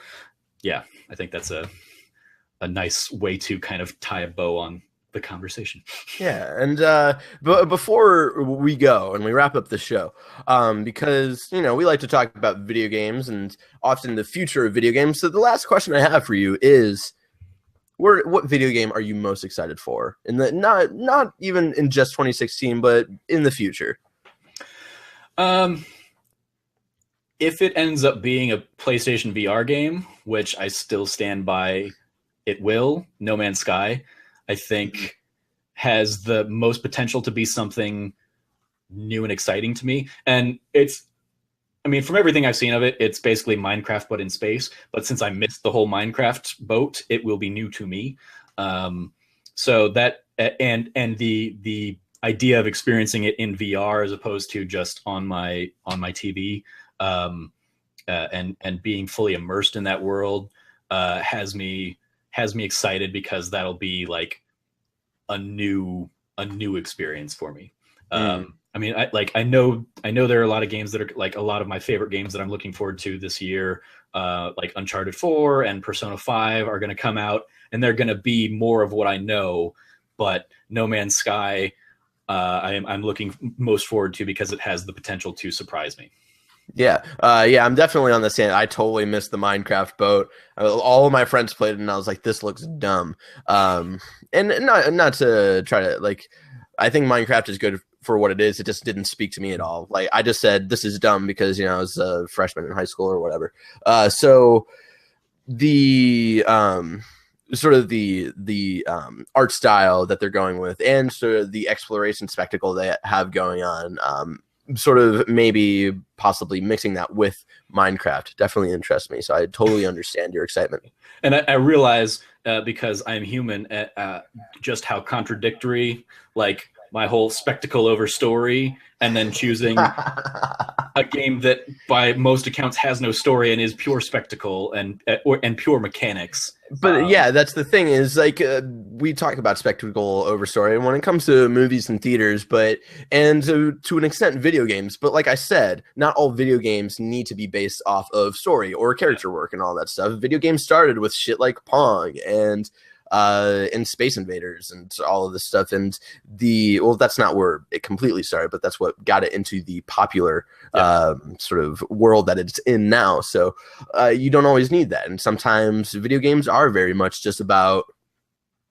yeah, I think that's a nice way to kind of tie a bow on the conversation. Yeah, and but before we go and we wrap up the show, because we like to talk about video games and often the future of video games. So the last question I have for you is, what video game are you most excited for? In the not even in just 2016, but in the future. If it ends up being a PlayStation VR game, which I still stand by, it will. No Man's Sky, I think, has the most potential to be something new and exciting to me. And from everything I've seen of it, it's basically Minecraft, but in space. But since I missed the whole Minecraft boat, it will be new to me. So that, and the idea of experiencing it in VR as opposed to just on my TV, and being fully immersed in that world, has me excited, because that'll be like a new experience for me. I know there are a lot of games that are like a lot of my favorite games that I'm looking forward to this year, like Uncharted 4 and Persona 5 are going to come out, and they're going to be more of what I know. But No Man's Sky, I'm looking most forward to, because it has the potential to surprise me. Yeah, I'm definitely on the same. I totally missed the Minecraft boat. All of my friends played it, and I was like, "This looks dumb." And not to try to like, I think Minecraft is good for what it is. It just didn't speak to me at all. Like, I just said, "This is dumb," because I was a freshman in high school or whatever. So the sort of the art style that they're going with, and sort of the exploration spectacle they have going on, sort of maybe possibly mixing that with Minecraft definitely interests me. So I totally understand your excitement. And I realize, because I'm human, just how contradictory, like, my whole spectacle over story, and then choosing a game that by most accounts has no story and is pure spectacle and pure mechanics. But that's the thing, is like, we talk about spectacle over story, and when it comes to movies and theaters, and to an extent video games, but like I said, not all video games need to be based off of story or character work and all that stuff. Video games started with shit like Pong and Space Invaders and all of this stuff, and that's not where it completely started, but that's what got it into the popular sort of world that it's in now. So you don't always need that, and sometimes video games are very much just about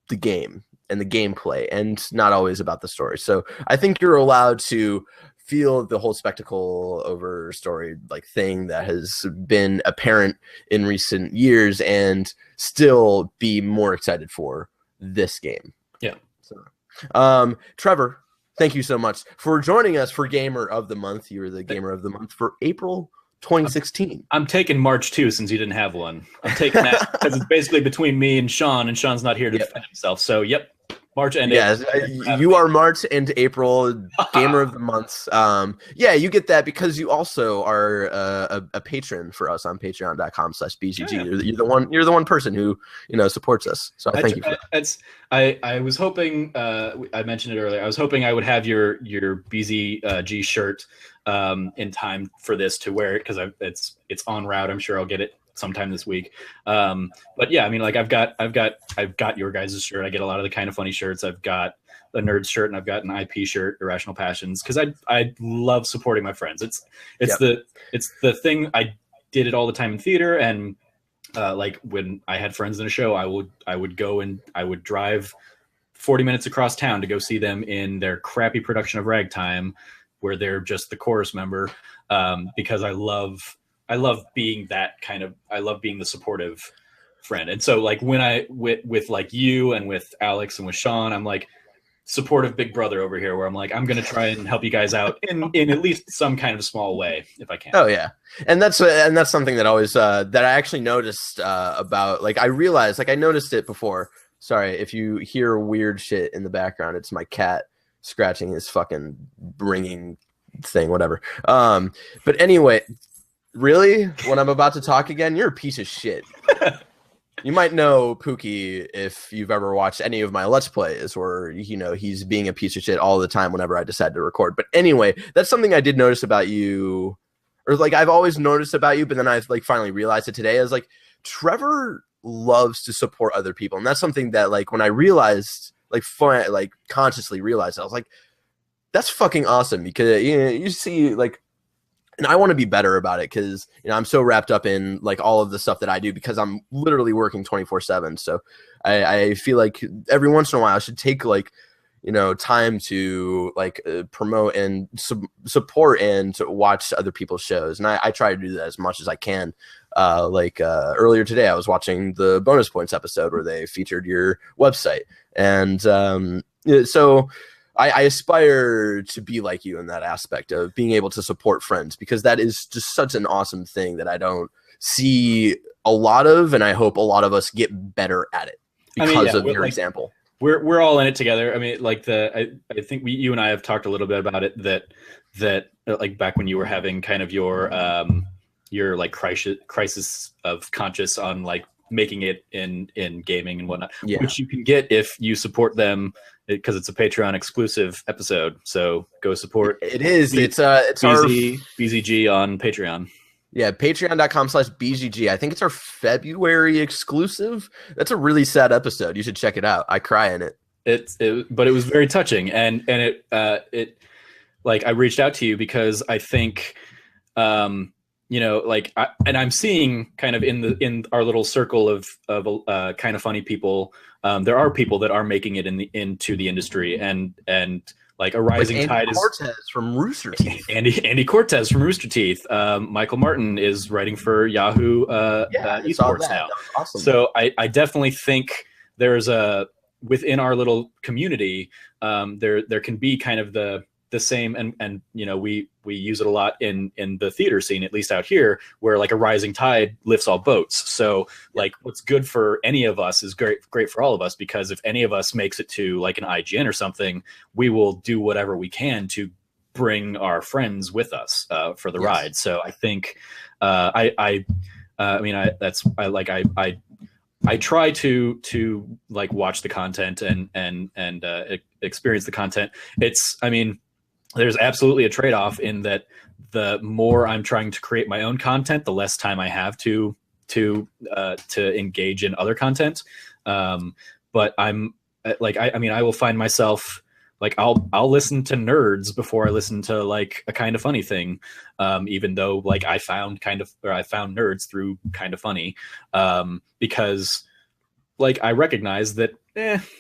the game and the gameplay, and not always about the story. So I think you're allowed to feel the whole spectacle over story like thing that has been apparent in recent years, and still be more excited for this game. Yeah. So, Trevor, thank you so much for joining us for Gamer of the Month. You were the Gamer of the Month for April 2016. I'm taking March too, since you didn't have one. I'm taking that because it's basically between me and Sean's not here to defend himself. So, yep, March and Yes, you are March and April Gamer of the Months. Yeah, you get that because you also are a patron for us on patreon.com/BzG. Yeah. You're the one person who supports us. So I thank you for that. I was hoping I mentioned it earlier. I was hoping I would have your BzG shirt in time for this to wear it because it's en route. I'm sure I'll get it sometime this week. But yeah, I mean, like I've got your guys' shirt. I get a lot of the Kind of Funny shirts. I've got a nerd shirt and I've got an IP shirt, Irrational Passions, because I love supporting my friends. It's the thing. I did it all the time in theater, and like when I had friends in a show, I would go and I would drive 40 minutes across town to go see them in their crappy production of Ragtime, where they're just the chorus member, because I love being I love being the supportive friend. And so like when I with like you and with Alex and with Sean, I'm like supportive big brother over here, where I'm like, I'm going to try and help you guys out in at least some kind of small way if I can. Oh yeah. And that's something that always, that I actually noticed about, like, I realized, like I noticed it before. Sorry, if you hear weird shit in the background, it's my cat scratching his fucking ringing thing, whatever. But anyway, really, when I'm about to talk again, you're a piece of shit. You might know Pookie if you've ever watched any of my Let's Plays, or he's being a piece of shit all the time whenever I decide to record. But anyway, that's something I did notice about you, or like I've always noticed about you, but then I've like finally realized it today. As like Trevor loves to support other people, and that's something that like when I realized, like consciously realized, I was like, that's fucking awesome, because you see like. And I want to be better about it because I'm so wrapped up in like all of the stuff that I do, because I'm literally working 24/7. So I feel like every once in a while I should take like time to like promote and support and to watch other people's shows, and I try to do that as much as I can. Earlier today I was watching the Bonus Points episode where they featured your website, and so. I aspire to be like you in that aspect of being able to support friends, because that is just such an awesome thing that I don't see a lot of, and I hope a lot of us get better at it because of your example. We're all in it together. I mean, like I think you and I have talked a little bit about it, that like back when you were having kind of your like crisis of conscience on like making it in gaming and whatnot, which you can get if you support them, because it's a Patreon exclusive episode. So go support. It is. It's BzG on Patreon. Yeah, patreon.com/BzG. I think it's our February exclusive. That's a really sad episode. You should check it out. I cry in it. But it was very touching, and it like I reached out to you because I think I'm seeing kind of in our little circle of kind of funny people. There are people that are making it into the industry, and like a rising tide is. Cortez from Rooster Teeth. Andy Cortez from Rooster Teeth. Michael Martin is writing for Yahoo Esports now. Awesome. So I definitely think there's within our little community, there can be kind of the same, and we use it a lot in the theater scene, at least out here, where like a rising tide lifts all boats. So like what's good for any of us is great for all of us, because if any of us makes it to like an IGN or something, we will do whatever we can to bring our friends with us for the ride. So I think I try to like watch the content and experience the content. There's absolutely a trade-off in that the more I'm trying to create my own content, the less time I have to engage in other content. But I'm like, I will find myself like, I'll listen to nerds before I listen to like a Kind of Funny thing. Even though like I found nerds through Kind of Funny, because like I recognize that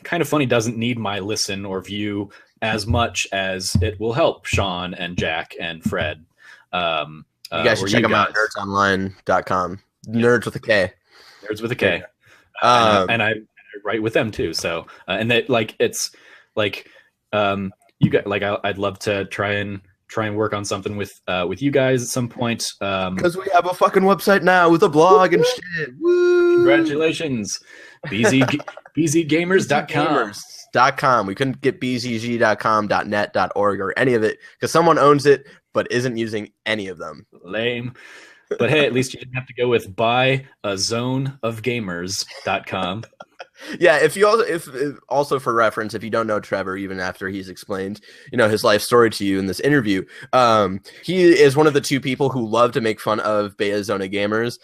Kind of Funny doesn't need my listen or view as much as it will help Sean and Jack and Fred. You guys should check them out, nerdsonline.com. Nerds with a K. Nerds with a K. And I write with them too. So, and that like, it's like, you got like, I'd love to try and try and work on something with you guys at some point. Because we have a fucking website now with a blog and shit. Woo! Congratulations. BzGamers.com. We couldn't get BzG.com, .net, .org, or any of it because someone owns it but isn't using any of them. Lame. But hey, at least you didn't have to go with buyazoneofgamers.com. Yeah, if also for reference, if you don't know Trevor, even after he's explained, his life story to you in this interview, he is one of the two people who love to make fun of Bayazona Gamers.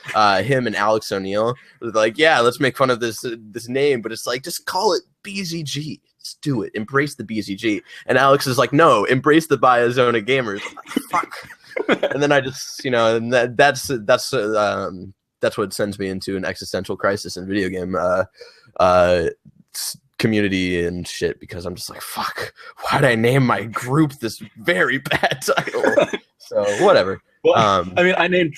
Him and Alex O'Neill, like, yeah, let's make fun of this name, but it's like, just call it BzG. Just do it. Embrace the BzG. And Alex is like, no, embrace the Bayazona Gamers. I'm like, fuck. And then I just, and that's what sends me into an existential crisis in video game community and shit, because I'm just like, fuck, why'd I name my group this very bad title? So whatever. Well, I mean, I named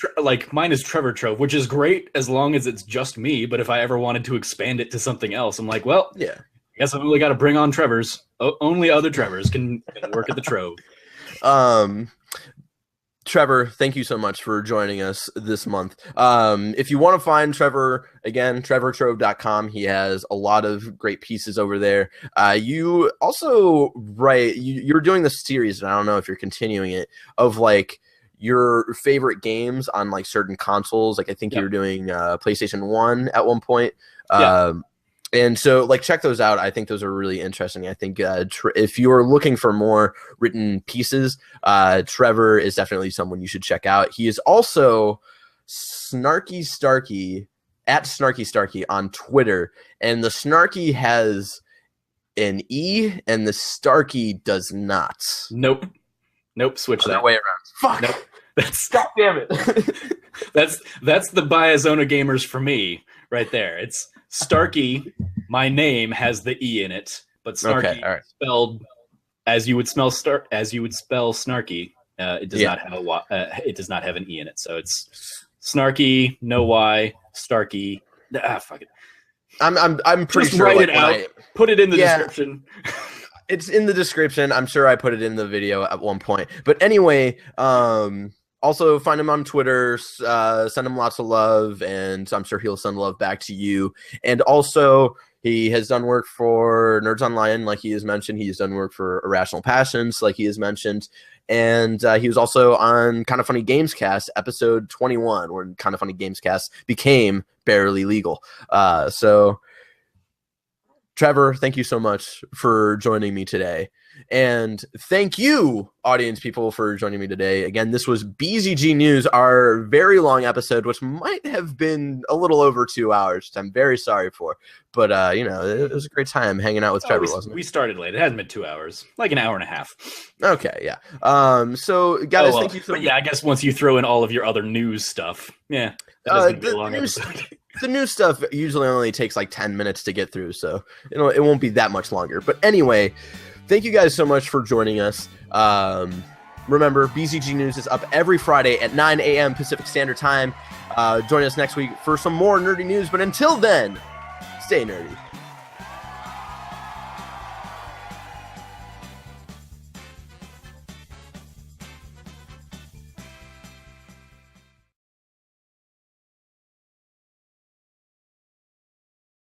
mine is Trevor Trove, which is great as long as it's just me. But if I ever wanted to expand it to something else, I'm like, well, yeah, I guess I've only got to bring on Trevors. Only other Trevors can work at the Trove. Trevor, thank you so much for joining us this month. If you want to find Trevor, again, trevortrove.com. He has a lot of great pieces over there. You also write, you're doing the series, and I don't know if you're continuing it, of like your favorite games on like certain consoles. Like I think you were doing PlayStation 1 at one point. And so, like, check those out. I think those are really interesting. I think if you're looking for more written pieces, Trevor is definitely someone you should check out. He is also Snarky Starkey, at Snarky Starkey on Twitter. And the Snarky has an E, and the Starkey does not. Nope. Switch that way around. Fuck. Nope. God damn it. That's the Bayazona Gamers for me right there. It's Starkey, my name has the E in it, but Snarky spelled as you would spell Snarky. It does not have it does not have an E in it, so it's Snarky, no Y, Starkey. Fuck it. I'm pretty Just sure. Write it out. Put it in the description. It's in the description. I'm sure I put it in the video at one point. But anyway, also find him on Twitter, send him lots of love, and I'm sure he'll send love back to you. And also, he has done work for Nerds Online, like he has mentioned. He's done work for Irrational Passions, like he has mentioned. And he was also on Kind of Funny Gamescast, episode 21, where Kind of Funny Gamescast became barely legal. So, Trevor, thank you so much for joining me today. And thank you, audience people, for joining me today. Again, this was BzG News, our very long episode, which might have been a little over 2 hours, which I'm very sorry for. But, it was a great time hanging out with Trevor, wasn't it? We started late. It hasn't been 2 hours. Like an hour and a half. Okay, yeah. So, guys, thank you so much. Yeah, I guess once you throw in all of your other news stuff, that doesn't be a long episode. The new stuff usually only takes like 10 minutes to get through, so it won't be that much longer. But anyway, thank you guys so much for joining us. Remember, BzG News is up every Friday at 9 a.m. Pacific Standard Time. Join us next week for some more nerdy news. But until then, stay nerdy.